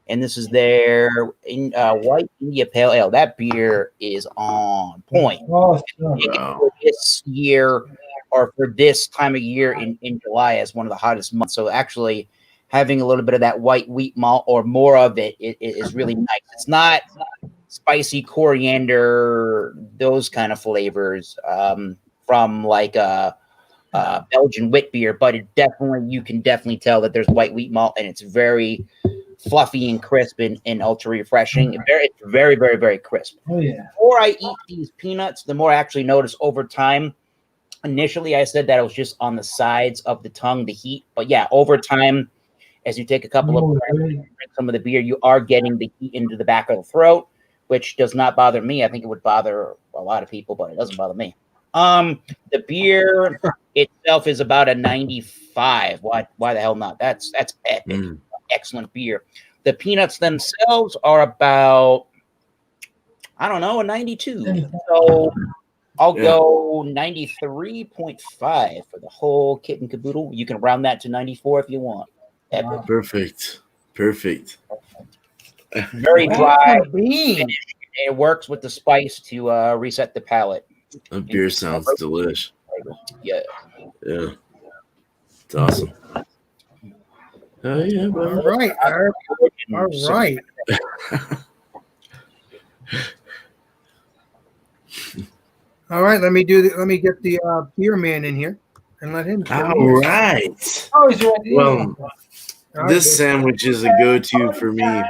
and this is their White India Pale Ale. That beer is on point. Oh, for this year, or for this time of year in July, as one of the hottest months. So actually, having a little bit of that white wheat malt or more of it is really nice. It's not spicy coriander, those kind of flavors from like a Belgian wit beer, but you can definitely tell that there's white wheat malt and it's very fluffy and crisp and ultra refreshing. It's very, very, very crisp. Oh yeah. The more I eat these peanuts, the more I actually notice over time. Initially, I said that it was just on the sides of the tongue, the heat. But yeah, over time, as you take a couple of drink some of the beer, you are getting the heat into the back of the throat, which does not bother me. I think it would bother a lot of people, but it doesn't bother me. The beer itself is about a 95. Why the hell not? That's epic. Excellent beer. The peanuts themselves are about, I don't know, a 92. So I'll go 93.5 for the whole kit and caboodle. You can round that to 94 if you want. Epic. Perfect. Very dry. It works with the spice to reset the palate. That beer sounds delish. Yeah. It's awesome. Oh yeah, bro. All right. All right. Let me get the beer man in here and let him. All right. Oh, he's ready. Well, this sandwich is a go-to for me.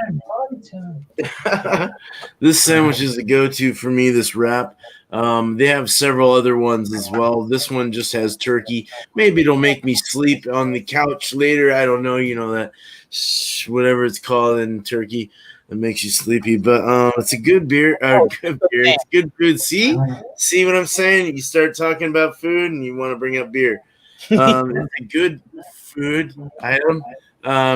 This sandwich is a go-to for me. This wrap. They have several other ones as well. This one just has turkey. Maybe it'll make me sleep on the couch later. I don't know. You know that whatever it's called in Turkey that makes you sleepy. But it's a good beer. Good beer. It's good food. See what I'm saying? You start talking about food and you want to bring up beer. It's a good food item.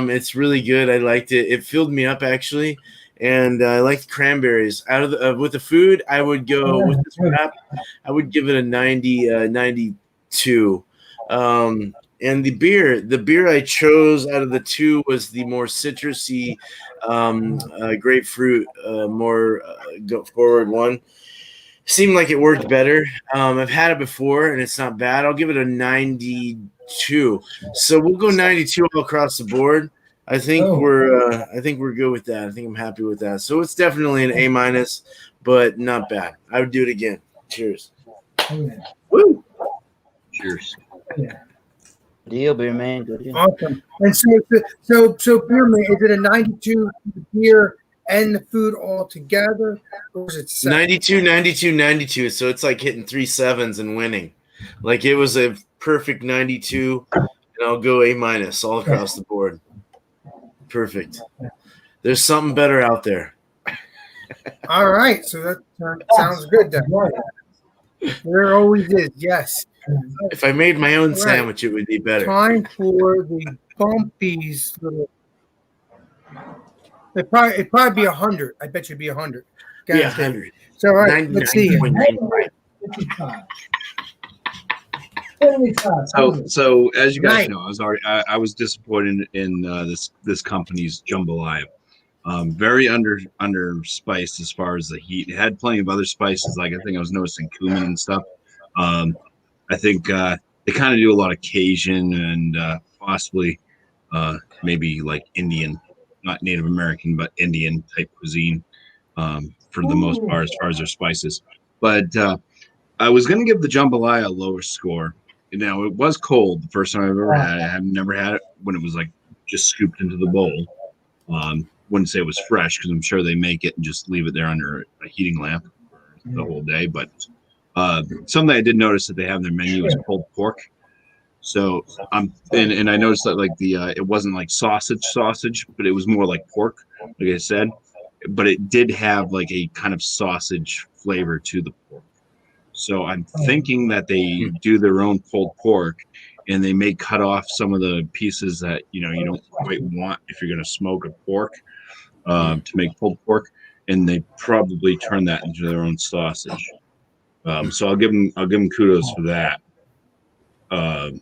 It's really good. I liked it. It filled me up actually. And I liked cranberries. Out of the, with the food, I would go with this wrap. I would give it a 92. And the beer I chose out of the two was the more citrusy, grapefruit, more go forward one. Seemed like it worked better. I've had it before, and it's not bad. I'll give it a 92. So we'll go 92 all across the board. I think we're good with that. I think I'm happy with that. So it's definitely an A-, but not bad. I would do it again. Cheers. Woo! Cheers. Yeah. Good deal, beer man. Good deal. Awesome. And so beer man, is it a 92 for the beer and the food all together, or is it 92, 92, 92? So it's like hitting 3 sevens and winning. Like it was a perfect 92, and I'll go A- all across the board. Perfect. There's something better out there. All right, so that sounds good then. There always is, yes. If I made my own sandwich, it would be better. Time for the Bumpy's little. It'd probably be 100. I bet you'd be 100. Yeah, 100. So all right, let's see. So as you guys know, I was disappointed in this company's jambalaya. Very under spiced as far as the heat. It had plenty of other spices, like I think I was noticing cumin and stuff. I think they kind of do a lot of Cajun and possibly maybe like Indian, not Native American, but Indian type cuisine for the most part as far as their spices. But I was going to give the jambalaya a lower score. Now, it was cold the first time I've ever had it. I have never had it when it was like just scooped into the bowl. Wouldn't say it was fresh because I'm sure they make it and just leave it there under a heating lamp for the whole day. But something I did notice that they have in their menu is pulled pork. So and I noticed that like it wasn't like sausage, but it was more like pork, like I said. But it did have like a kind of sausage flavor to the pork. So I'm thinking that they do their own pulled pork, and they may cut off some of the pieces that you don't quite want if you're going to smoke a pork to make pulled pork, and they probably turn that into their own sausage. So I'll give them kudos for that. A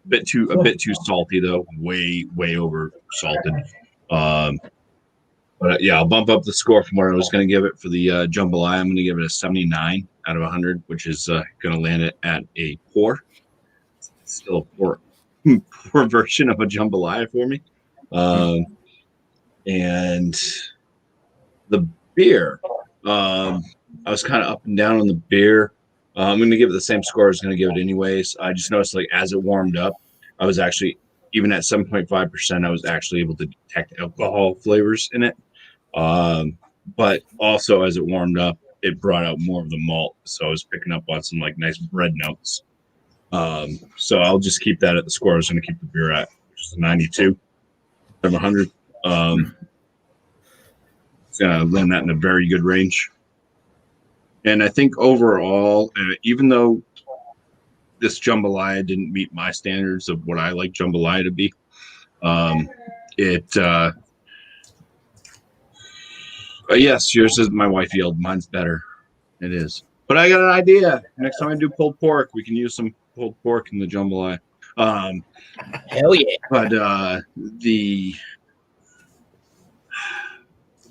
bit too salty though, way over salted. But yeah, I'll bump up the score from what I was going to give it for the jambalaya. I'm going to give it a 79 out of 100, which is going to land it at a poor. Still a poor version of a jambalaya for me. And the beer, I was kind of up and down on the beer. I'm going to give it the same score I was going to give it anyways. I just noticed like as it warmed up, I was actually even at 7.5%, I was actually able to detect alcohol flavors in it. But also as it warmed up, it brought out more of the malt. So I was picking up on some like nice bread notes. So I'll just keep that at the score I was going to keep the beer at, which is 92 of 100. It's going to land that in a very good range. And I think overall, even though this jambalaya didn't meet my standards of what I like jambalaya to be, yes, yours is, my wife yelled, mine's better. It is. But I got an idea. Next time I do pulled pork, we can use some pulled pork in the jambalaya. Hell yeah. But the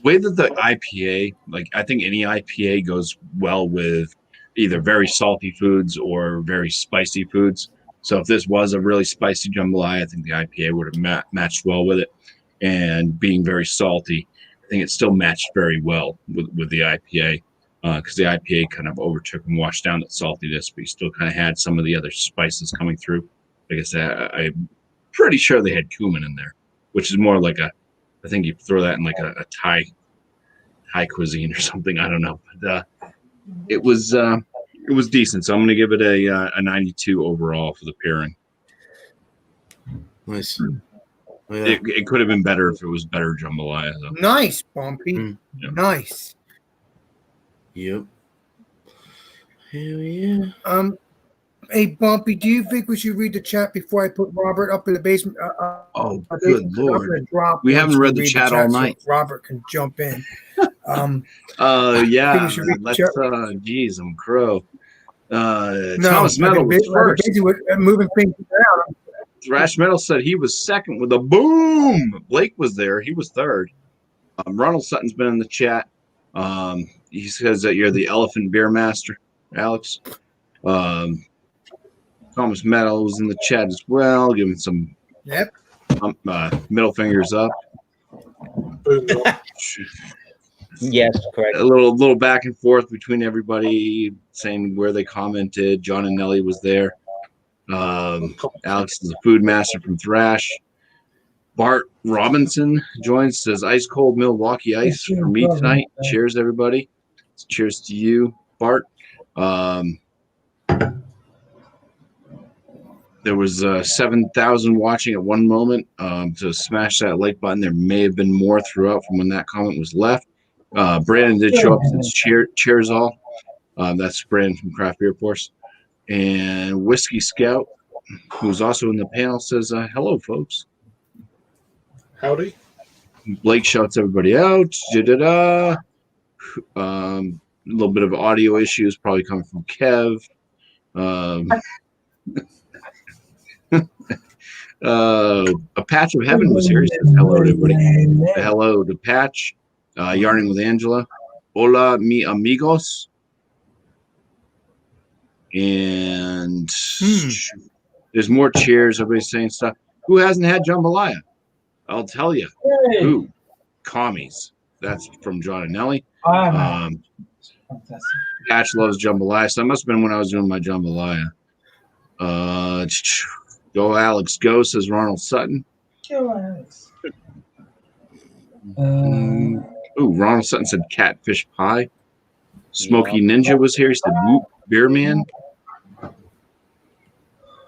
way that the IPA, like I think any IPA goes well with either very salty foods or very spicy foods. So if this was a really spicy jambalaya, I think the IPA would have matched well with it. And being very salty, I think it still matched very well with the IPA, because the IPA kind of overtook and washed down that saltiness, but you still kind of had some of the other spices coming through. Like I said, I'm pretty sure they had cumin in there, which is more like I think you throw that in like a Thai cuisine or something. I don't know, but it was decent. So I'm going to give it a 92 overall for the pairing. Nice. Oh, yeah. It could have been better if it was better jambalaya, though. Nice, Bumpy. Yeah. Nice. Yep. Hell yeah. Hey, Bumpy, do you think we should read the chat before I put Robert up in the basement? Oh, good Lord. Drop We haven't read the chat all night. So Robert can jump in. Yeah. Let's, geez, I'm crow. Thomas Metal was first. Busy with moving things around. Thrash Metal said he was second with a boom. Blake was there. He was third. Ronald Sutton's been in the chat. He says that you're the elephant beer master, Alex. Thomas Metal was in the chat as well, giving some middle fingers up. Yes, correct. A little back and forth between everybody saying where they commented. John and Nelly was there. Alex is a food master from Thrash. Bart Robinson joins, says ice cold Milwaukee ice for me tonight. Cheers, everybody. Cheers to you, Bart. There was 7,000 watching at one moment. So smash that like button. There may have been more throughout from when that comment was left. Brandon did show up since cheers all. That's Brandon from Craft Beer Force. And Whiskey Scout, who's also in the panel, says, hello, folks. Howdy. Blake shouts everybody out. A little bit of audio issues probably coming from Kev. A Patch of Heaven was here. He says hello to everybody. Hello to Patch. Yarning with Angela. Hola, mi amigos. And there's more cheers. Everybody's saying stuff. Who hasn't had jambalaya? I'll tell you. Hey. Who? Commies. That's from John and Nelly. Patch loves jambalaya. So that must have been when I was doing my jambalaya. Go Alex, go, says Ronald Sutton. Go Alex. Ronald Sutton said catfish pie. Smoky Ninja was here. He said whoop, beer man.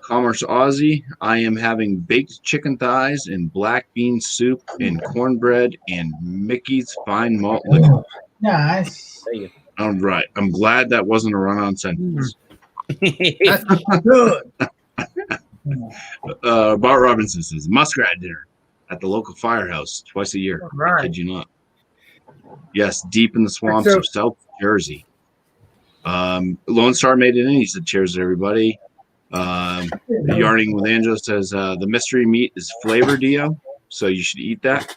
Commerce Aussie, I am having baked chicken thighs and black bean soup and cornbread and Mickey's fine malt liquor. Nice. All right. I'm glad that wasn't a run-on sentence. That's good. Bart Robinson says muskrat dinner at the local firehouse twice a year. Right. Kid you not. Yes, deep in the swamps of South Jersey. Lone Star made it in. He said, cheers, everybody. Yarning with Angela says, the mystery meat is flavor, Dio, so you should eat that.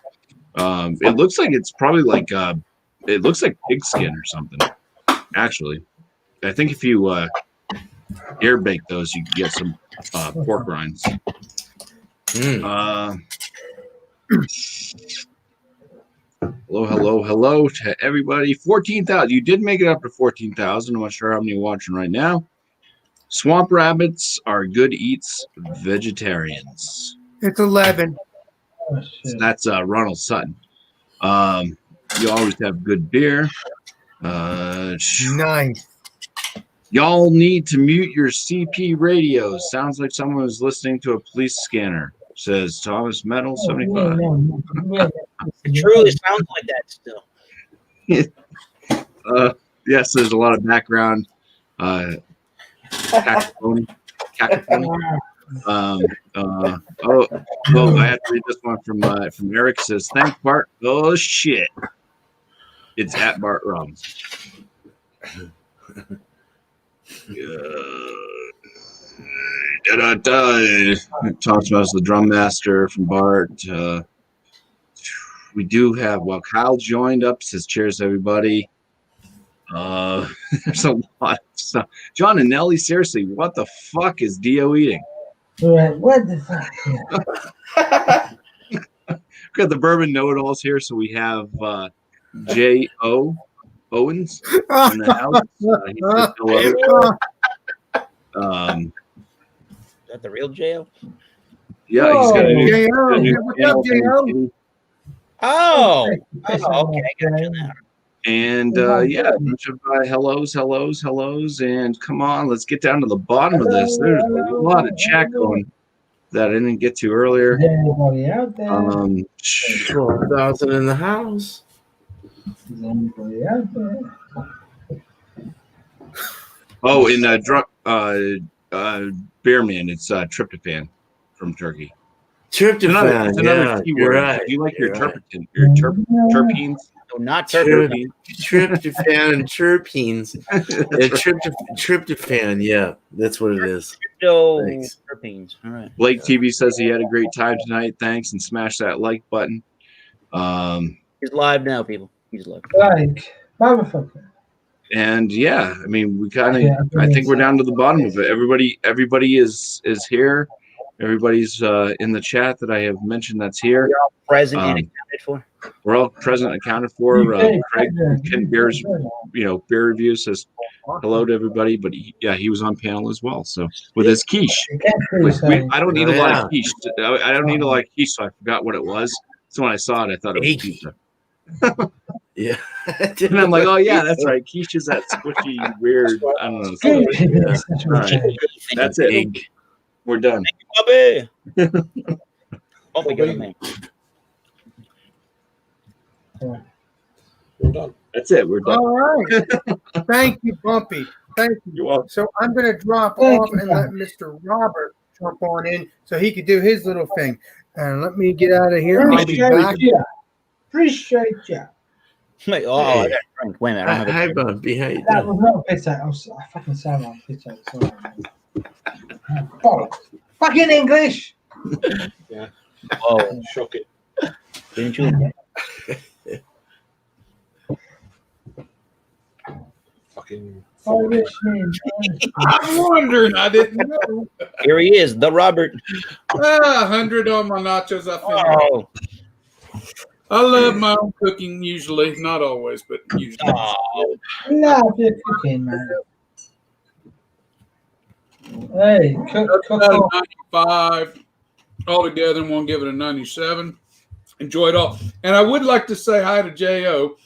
It looks like it's probably like, it looks like pig skin or something, actually. I think if you air bake those, you can get some pork rinds. Hello to everybody. 14,000. You did make it up to 14,000. I'm not sure how many are watching right now. Swamp rabbits are good eats, vegetarians. It's 11. Oh, So shit. that's Ronald Sutton. You always have good beer. Nice. Y'all need to mute your CP radios. Sounds like someone was listening to a police scanner, says Thomas Metal 75. It truly sounds like that still. Yes, there's a lot of background cacophony. I have to read this one from Eric. Says, thanks, Bart. Oh shit. It's at Bart Rums. Talks about the drum master from Bart. We do have, Kyle joined up, says cheers everybody. There's a lot of stuff. John and Nelly, seriously, what the fuck is Dio eating? Right, what the fuck? We've got the bourbon know-it-alls here, so we have J.O. Owens in the house. He says hello. Is that the real jail? Yeah, he's got a new. J.O. What's up, J.O.? Oh, okay, I got you now. And yeah, a bunch of hellos, and come on, let's get down to the bottom of this. There's a lot of chat going that I didn't get to earlier. Anybody out there? 12,000 in the house. Is anybody out there? Oh, in drunk Bearman, it's tryptophan from Turkey. Tryptophan, It's another yeah, keyword. you're right. Do you like your You're terpenes? No, not turkey. Tryptophan and terpenes. Tryptophan, yeah, that's what it is. Thanks. Terpenes. All right. Blake TV says he had a great time tonight. Thanks, and smash that like button. He's live now, people. He's live. Like, motherfucker. And yeah, I mean, we kind of. I think we're down to the bottom of it. Everybody is here. Everybody's in the chat that I have mentioned that's here. We're all present and accounted for. We're all present and accounted for. Craig Ken Beer's, beer review says hello to everybody. But he was on panel as well. So with his quiche, I don't need a lot of quiche. I don't need a lot of quiche, so I forgot what it was. So when I saw it, I thought it was pizza. Yeah. And I'm like, oh yeah, that's right. Quiche is that squishy, weird. I don't know. All right. That's it. We're done. Thank you, Bobby. Oh my God, man. We're done. That's it. We're done. All right. Thank you, Bumpy. Thank you. You're welcome. So I'm going to drop off and let Mr. Robert jump on in so he could do his little thing. And let me get out of here. I'll be back. Appreciate you. Wait, I got a drink. Wait a minute. I don't have a Hi, drink. Bumpy. How you That doing? was not a pizza. I fucking sound like a pizza. Sorry. Bollocks. Fucking English. Yeah. Oh, Shock it. didn't you? Fucking. I'm wondering. I didn't know. Here he is, the Robert. 100 on my nachos. I think. Oh, I love my own cooking usually, not always, but usually. oh. Love your cooking, man. Hey, cook off. 95 altogether, and we'll give it a 97. Enjoy it all. And I would like to say hi to J.O.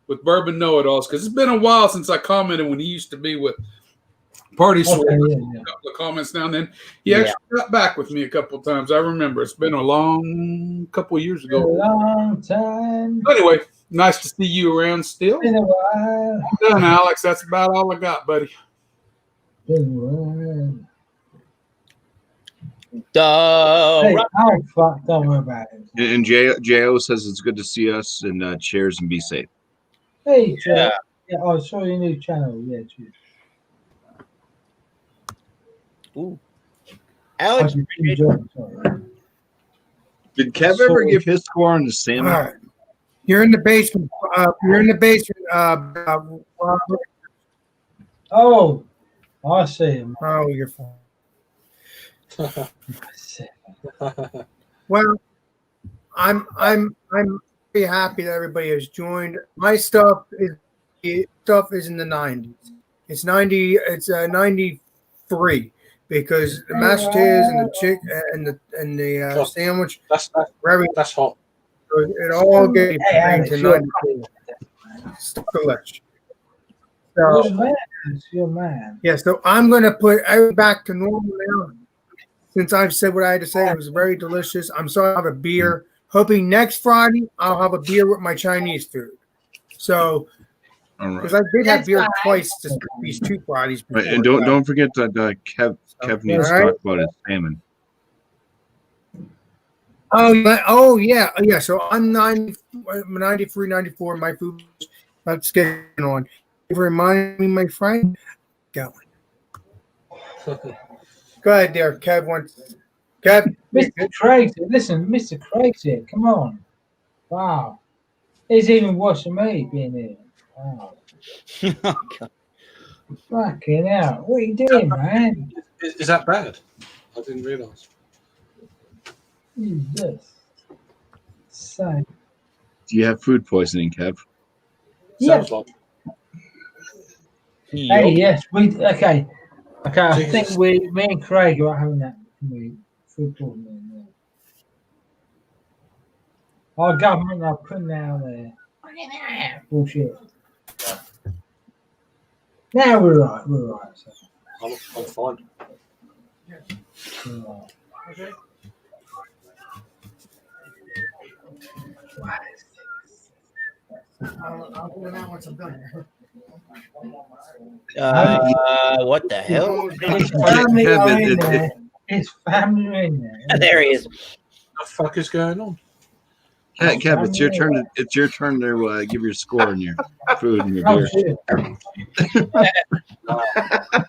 with Bourbon Know-It-Alls, because it's been a while since I commented when he used to be with Party Sword. Yeah. A couple of comments now and then. He actually got back with me a couple of times. I remember. It's been a long couple of years A ago. long time. Anyway, nice to see you around still. Been a while. I'm done, Alex. That's about all I got, buddy. Been a while. Hey, oh, fuck. Don't worry about it. And Jo says it's good to see us, and cheers and be safe. Hey, yeah. Yeah, I saw your new channel. Yeah, cheers. Ooh. Alex, Sorry. Did Kev ever give his score on the salmon? All right. You're in the basement. Robert. Oh, I see him. Oh, you're fine. Well, I'm very happy that everybody has joined. My stuff is in the 90s. It's 93. because the mashed potatoes and the chick and the sandwich That's hot. it all gets Alex, to you're 90 delish. your So man. It's your man. yeah, so I'm gonna put everything back to normal now. Since I've said what I had to say, it was very delicious. I'm sorry I have a beer. Hoping next Friday I'll have a beer with my Chinese food. So All because right. I did have beer twice these 2 Fridays before. And don't forget that Kev needs to All right. talk about his salmon. Oh yeah. So I'm 93, 94. My food, let's get on. Remind me, my friend. Going. Go ahead, there. Kev wants. Kev. Mr. Craig, listen, Mr. Craig's here. Come on. Wow. He's even worse than me being here. Wow. Oh, God. Fucking hell. What are you doing, man? Is that bad? I didn't realise. Jesus. So, Do you have food poisoning, Kev? yeah. Sounds like. Hey, yes. Okay. I Jesus. think me and Craig are having that food poisoning. Yeah. Our government are putting it out there. Bullshit. Now we're right. So. I'm fine. We're right. Okay. I'll do that once I'm done. What the hell? His family Kev, are in there. His family are in there. There he is. What the fuck is going on? Kev, it's your turn. It's your turn to give your score on your food and your Oh, beer. shit.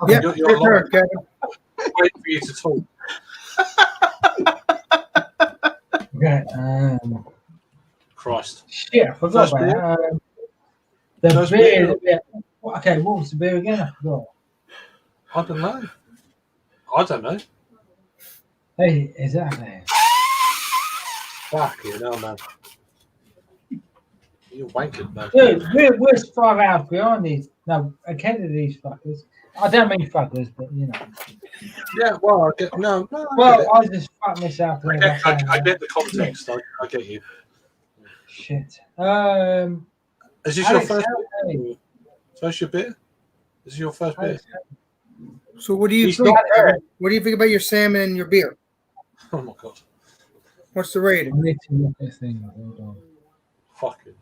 Yeah, You're your turn, Kevin. Wait for you to talk. Okay, Christ. shit, I forgot First about that. The First beer. beer. Okay, what was the beer again? I forgot. I don't know. Hey, exactly. Fuck you know, man. You're wanking, man. Dude, we're 5 hours behind these. No, ahead of these fuckers. I don't mean fuckers, but you know. Yeah, well, I get no. Well, I just fucked myself. I get the context. I get you. Shit. Is this Alex, your hey. first your beer? This is your first beer? Alex, So what do you He's think? not Kevin? What do you think about your salmon and your beer? Oh my god. What's the I rating? need to look at this thing. Hold on. Fucking.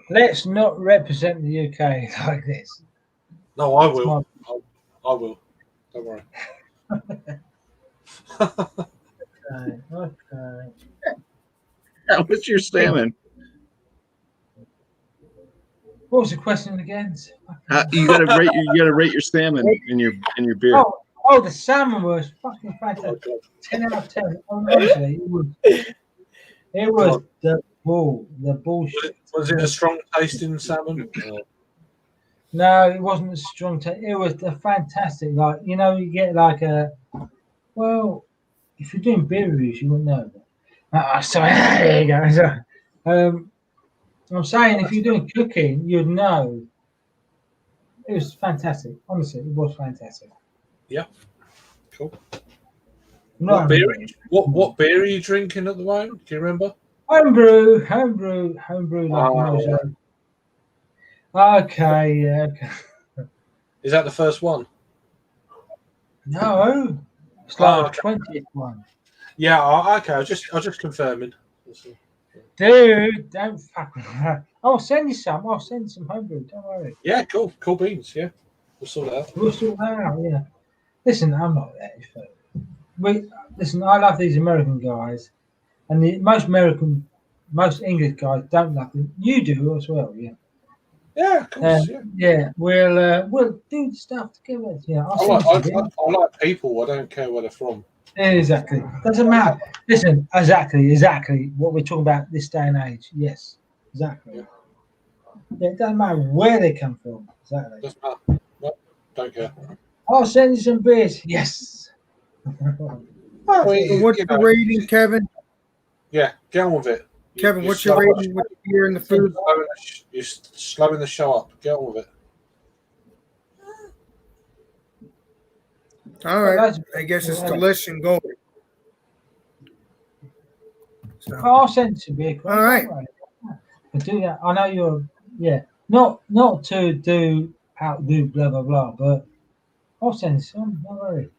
Let's not represent the UK like this. No, I will. I will. Don't worry. Okay. How was your salmon? What was the question again? You gotta rate your salmon in your beer. Oh, the salmon was fucking fantastic. 10 out of 10. Honestly, it was the bullshit. Was it a strong tasting salmon? No, it wasn't a strong taste. It was the fantastic. Like, you know, you get like if you're doing beer reviews, you wouldn't know that. Sorry, there you go. So, I'm saying if you're doing cooking, you'd know. It was fantastic. Honestly, it was fantastic. Yeah. Cool. No, What beer are you drinking at the moment? Do you remember? homebrew. Like Oh, okay, yeah. Okay. Is that the first one? No, it's like Oh, the 20th one. Yeah. Okay. I was just confirming. Dude, don't fuck with that. I'll send you some. I'll send you some homebrew. Don't worry. Yeah. Cool. Cool beans. Yeah. We'll sort it out. We'll sort that out. Yeah. Listen, I'm not that. Listen, I love these American guys, and most English guys don't love them. You do as well, yeah. Yeah. Of course. Yeah. Yeah, we'll do stuff together. Yeah, I like people. I don't care where they're from. Exactly. Doesn't matter. Listen, exactly what we're talking about this day and age. Yes, exactly. Yeah, it doesn't matter where they come from. Exactly. Doesn't matter. No, don't care. I'll send you some beers. Yes. What's the rating, Kevin? Yeah, get on with it. Kevin, what's your rating with the beer and the food? You're slowing the show up. Get on with it. All right. I guess it's delish and golden. So. I'll send it to me. All right. But do that. I know you're, not to outdo blah, blah, blah, but I'll send some. Don't worry.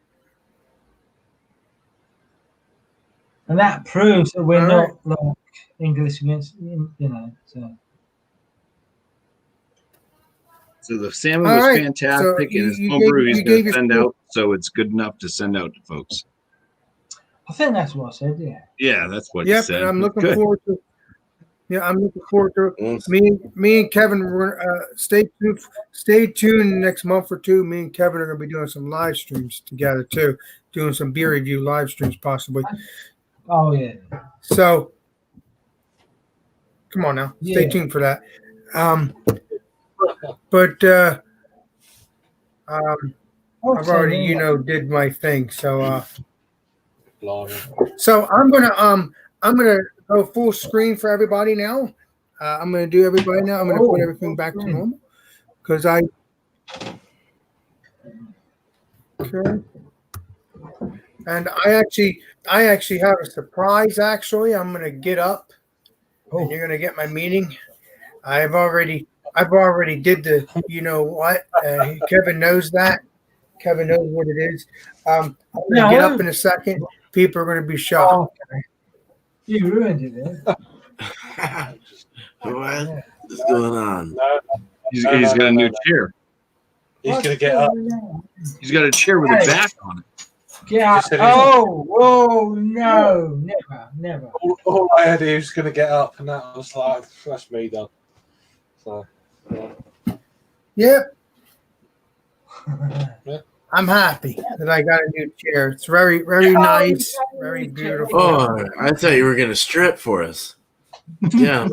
And that proves that we're not like English against, So the salmon was fantastic, and his homebrew he's going to send out, so it's good enough to send out to folks. I think that's what I said. Yeah. Yeah, that's what you said. And I'm looking forward to. Yeah, I'm looking forward to it. Me and Kevin. Stay tuned next month or two. Me and Kevin are going to be doing some live streams together too, doing some beer review live streams possibly. Oh yeah. So, come on now, stay tuned for that. I've already, did my thing. So, I'm gonna go full screen for everybody now. I'm gonna do everybody now. I'm gonna put everything back to normal because okay. And I actually have a surprise. Actually, I'm gonna get up, and you're gonna get my meeting. I've already did the, what? Kevin knows that. Kevin knows what it is. I'm gonna get up in a second. People are gonna be shocked. Okay. You ruined it, man. What is going on? He's got a new chair. He's gonna get up. He's got a chair with a back on it. Yeah. Oh, no, never. All I had he was going to get up, and that was like, that's me done. So, yeah. I'm happy that I got a new chair. It's very, very nice, very beautiful. Oh, I thought you were going to strip for us. Yeah.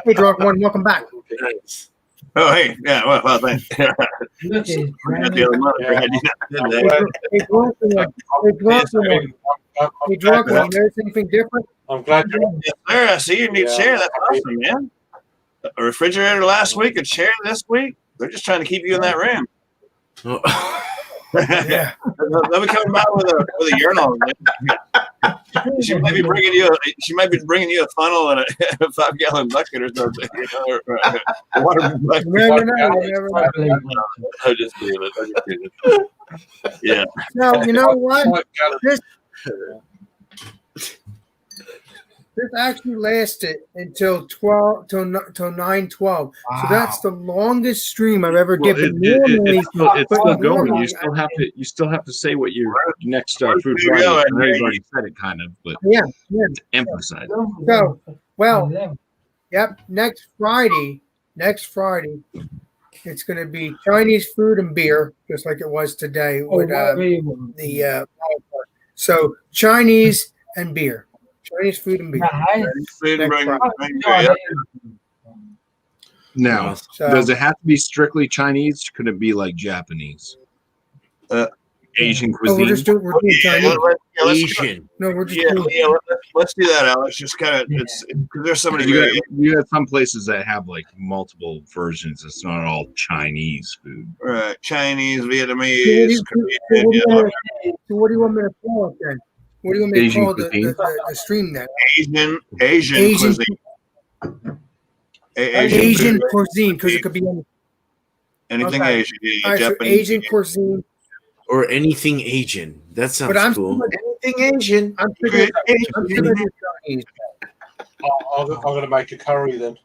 Hey, Drunk One, welcome back. Nice. Oh, hey, yeah, well, thanks. Hey, Drunk One, you notice anything different? I'm glad you're Yes, sir. I see your new chair. That's awesome, man. A refrigerator last week, a chair this week. They're just trying to keep you in that room. Yeah. They'll be coming by with a urinal. She might be bringing you a funnel and a 5-gallon bucket or something. Or a water bucket. Never know. I just do it. Yeah. No, you know what? This actually lasted until 9:12. Wow. So that's the longest stream I've ever given. It's still going. You still have to say what your next food is. I know you've already said it, kind of, but yeah. emphasize. So, next Friday, it's going to be Chinese food and beer, just like it was today with so Chinese and beer. Chinese food and beer. Now, does it have to be strictly Chinese? Could it be like Japanese? Asian cuisine? We're doing Chinese. Asian. Let's do that, Alex. Just kind of, because there's so many. You have some places that have like multiple versions. It's not all Chinese food. Right. Chinese, Vietnamese, Korean. So what do you want me to call it then? What do you want me to call the stream then? Asian cuisine. Asian cuisine, because it could be anything Asian. All right, Japanese. so Asian cuisine. Or anything Asian. That sounds cool. Anything Asian. I'm thinking Chinese. I'm going to make a curry then.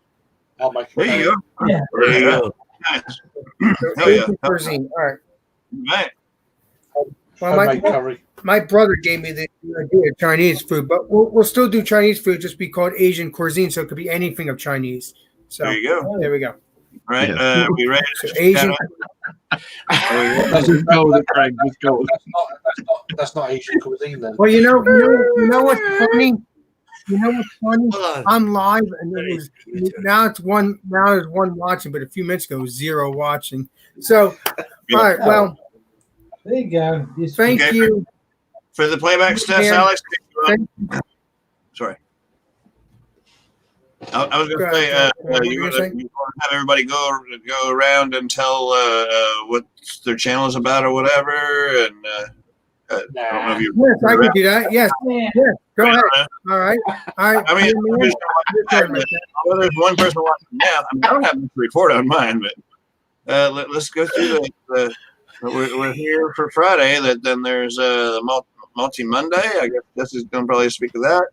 I'll make a curry. There you go. Yeah. There you go. Nice. So Asian cuisine. All right. Right. Well, my brother gave me the idea of Chinese food, but we'll still do Chinese food, just be called Asian cuisine, so it could be anything of Chinese. So there you go. There we go. Right. Are we ready? So Asian. Just go with it, Craig. Just go with it. That's not Asian cuisine then. Well, you know what's funny? You know what's funny? I'm live, and there's one watching, but a few minutes ago, 0 watching. So, all right. Well, there you go. Thank you for the playback test, Alex. Sorry. I was going to say, you want to have everybody go around and tell what their channel is about or whatever, and I don't know if you. Yes, I can do that. Yes, go ahead. All right. I mean, there's one person watching now. I don't have much to report on mine, but let's go through the. We're here for Friday. Then there's Multi Monday. I guess this is going to probably speak to that.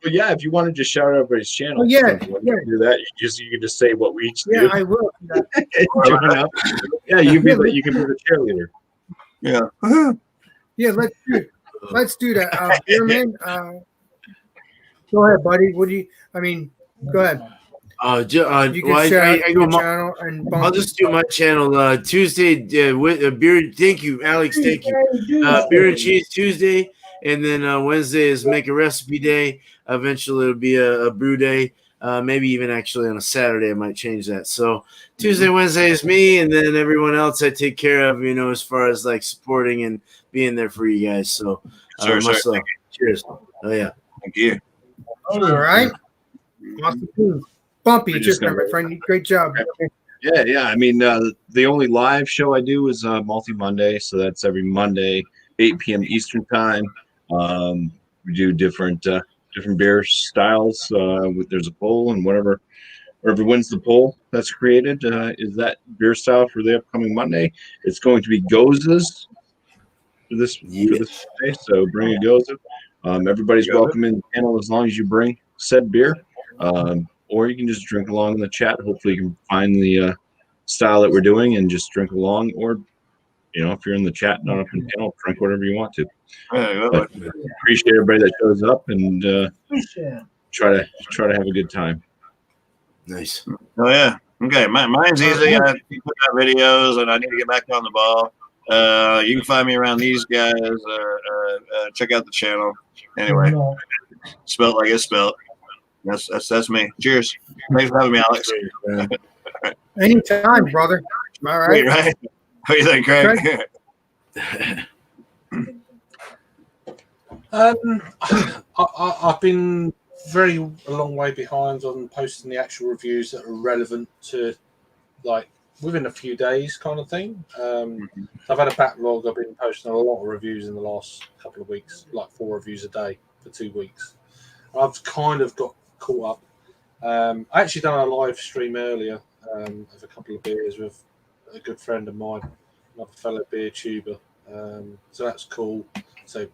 But yeah, if you want to just shout out everybody's channel, do that. You can just say what we each do. Yeah, I will. Join up. Yeah, you can be the cheerleader. Yeah. Yeah, let's do that. Beerman, go ahead, buddy. Go ahead. You can share your channel and I'll just do my channel Tuesday with beer. Thank you, Alex. Thank you. Beer and cheese Tuesday, and then Wednesday is make a recipe day. Eventually, it'll be a brew day. Maybe even actually on a Saturday, I might change that. So Tuesday, Wednesday is me, and then everyone else I take care of. As far as like supporting and being there for you guys. So much love. Cheers. Oh yeah. Thank you. All right. Awesome. Bumpy, just my friend. Great job. Yeah. I mean, the only live show I do is Multi Monday, so that's every Monday, 8 p.m. Eastern time. We do different beer styles. There's a poll, and whoever wins the poll that's created is that beer style for the upcoming Monday. It's going to be Gozas for this day, so bring a Goza. Everybody's welcome in the panel as long as you bring said beer. Or you can just drink along in the chat. Hopefully you can find the style that we're doing and just drink along. Or, if you're in the chat, not up in the panel, drink whatever you want to. Appreciate everybody that shows up and try to have a good time. Nice. Oh, yeah. Okay, mine's easy. I keep putting out videos, and I need to get back on the ball. You can find me around these guys. Check out the channel. Anyway, spelt like it's spelt. That's me. Cheers. Thanks for having me, Alex. Anytime, brother. All right. Right. What do you think, Craig? I've been a long way behind on posting the actual reviews that are relevant to, like, within a few days kind of thing. I've had a backlog. I've been posting a lot of reviews in the last couple of weeks, like 4 reviews a day for 2 weeks. I've kind of got caught up. I actually done a live stream earlier of a couple of beers with a good friend of mine, another fellow beer tuber. So that's cool. So,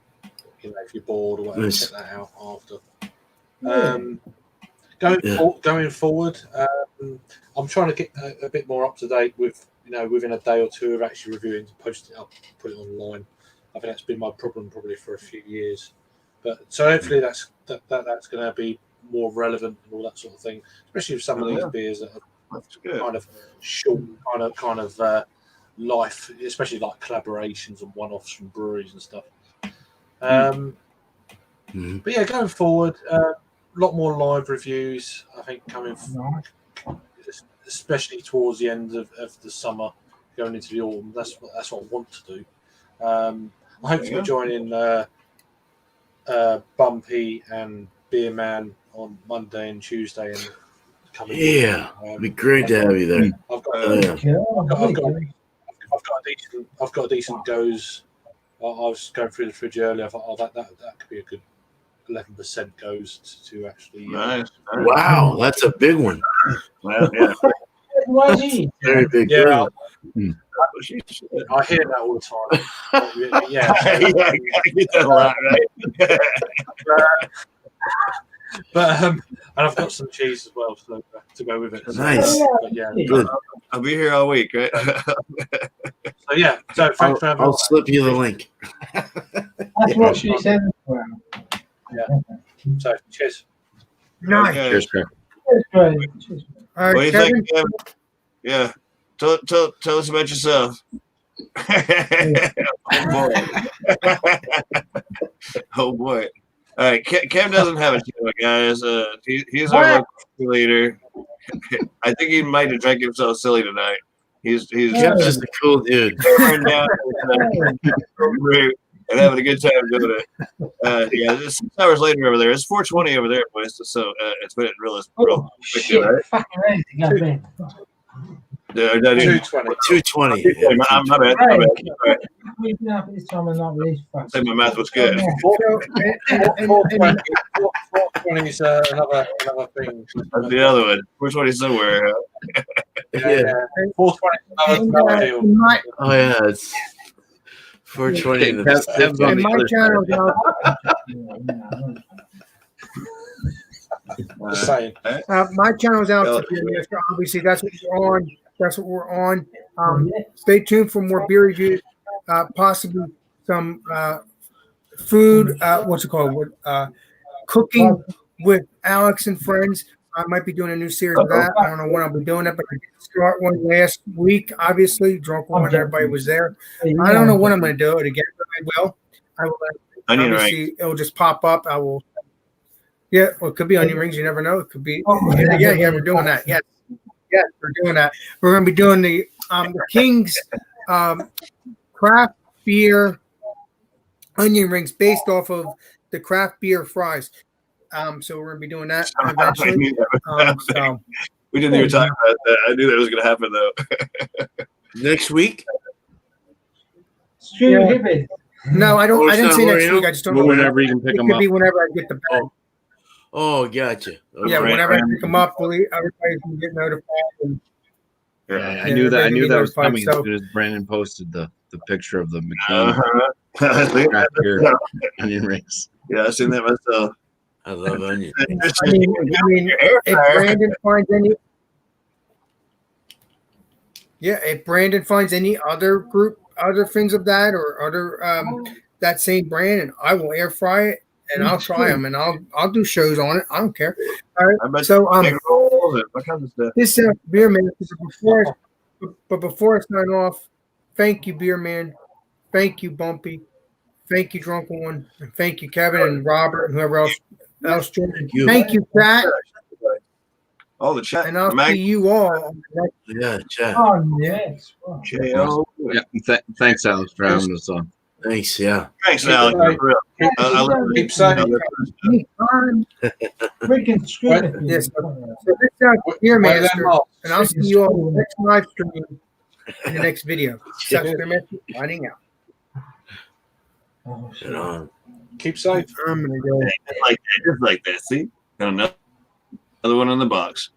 if you're bored or whatever, check that out after. Going forward, I'm trying to get a bit more up to date with, within a day or two of actually reviewing, to post it up, put it online. I think that's been my problem probably for a few years. But so hopefully that's going to be more relevant and all that sort of thing, especially with some of these beers that are kind of short, kind of life, especially like collaborations and one-offs from breweries and stuff. But yeah, going forward, a lot more live reviews, I think, coming especially towards the end of the summer, going into the autumn. That's what I want to do. I hope to be joining Bumpy and Beerman on Monday and Tuesday and coming. It'd be great to have you there. I've got a decent goes. I was going through the fridge earlier. I thought, that could be a good 11% goes to actually. Nice. Wow, that's a big one. Well, yeah. Very big. Yeah. I hear that all the time. Yeah, I get that a lot, right? but and I've got some cheese as well to go with it. Nice. But yeah, good. I'll be here all week, right? So yeah, so thanks for having me. I'll slip you the link. That's what she said. Yeah. So cheers. Nice. Cheers, Craig. All What do right, you Kevin. think, Kevin? Yeah. Tell us about yourself. Oh boy. All right, Cam doesn't have a show, guys. He's our local leader. I think he might have drank himself silly tonight. He's Kev's just a cool dude. and having a good time doing it. Yeah, it's 6 hours later over there. It's 4:20 over there, boys. So it's been real Oh, quick, shit. right? Fucking ready to go to bed. Yeah, I did. 220. I'm not bad. Hey, All right. we've been up at this time of night with these fucks. Say my math was good. So, 420 is another thing. That's the other one. 420 somewhere. Yeah. 420 is another deal. Oh yeah, it's 420. Okay, Kev's on and the my other channel, Just saying. my channel's out to Beer Master. Obviously, that's what we're on. That's what we're on. Stay tuned for more beer reviews, possibly some food. What's it called? Cooking with Alex and friends. I might be doing a new series of that. I don't know when I'll be doing it, but I did start one last week. Obviously, drunk one when everybody was there. I don't know when I'm going to do it again, but I will. I will. Obviously, it'll just pop up. I will. Yeah, well, it could be onion rings. You never know. It could be. Yeah, we're doing that. Yes, we're doing that. We're going to be doing the King's craft beer onion rings based off of the craft beer fries. So we're going to be doing that eventually. We didn't even talk about that. I knew that was going to happen, though. Next week? No, I don't. I didn't say next week. I just don't know. Whenever you can pick them It up. could be whenever I get the bag. Oh, gotcha. Okay. Yeah, whenever I pick them up, everybody can get notified. Yeah, I knew that was coming as soon as Brandon posted the picture of the McCain onion rings. Yeah, I've seen that myself. I love onion. I mean, if Brandon finds any, if Brandon finds any other things of that or other that same brand, and I will air fry it and I'll try them and I'll do shows on it. I don't care. All right. So this beer man. Before I sign off, thank you, beer man. Thank you, Bumpy. Thank you, Drunk One. And thank you, Kevin and Robert and whoever else joined. Thank you, Pat. All the chat. And I'll see you all. Yeah, chat. Oh, yes. J-O. Yeah, thanks, Alex, for having us on. Thanks, yeah. Thanks, Alex. Keep saying. Freaking screw Yes. So this is Beer Master, and I'll see you all in the next live stream in the next video. This is Beer Master signing out. Keep safe. I'm gonna go. Just like that. See? Got another one in the box.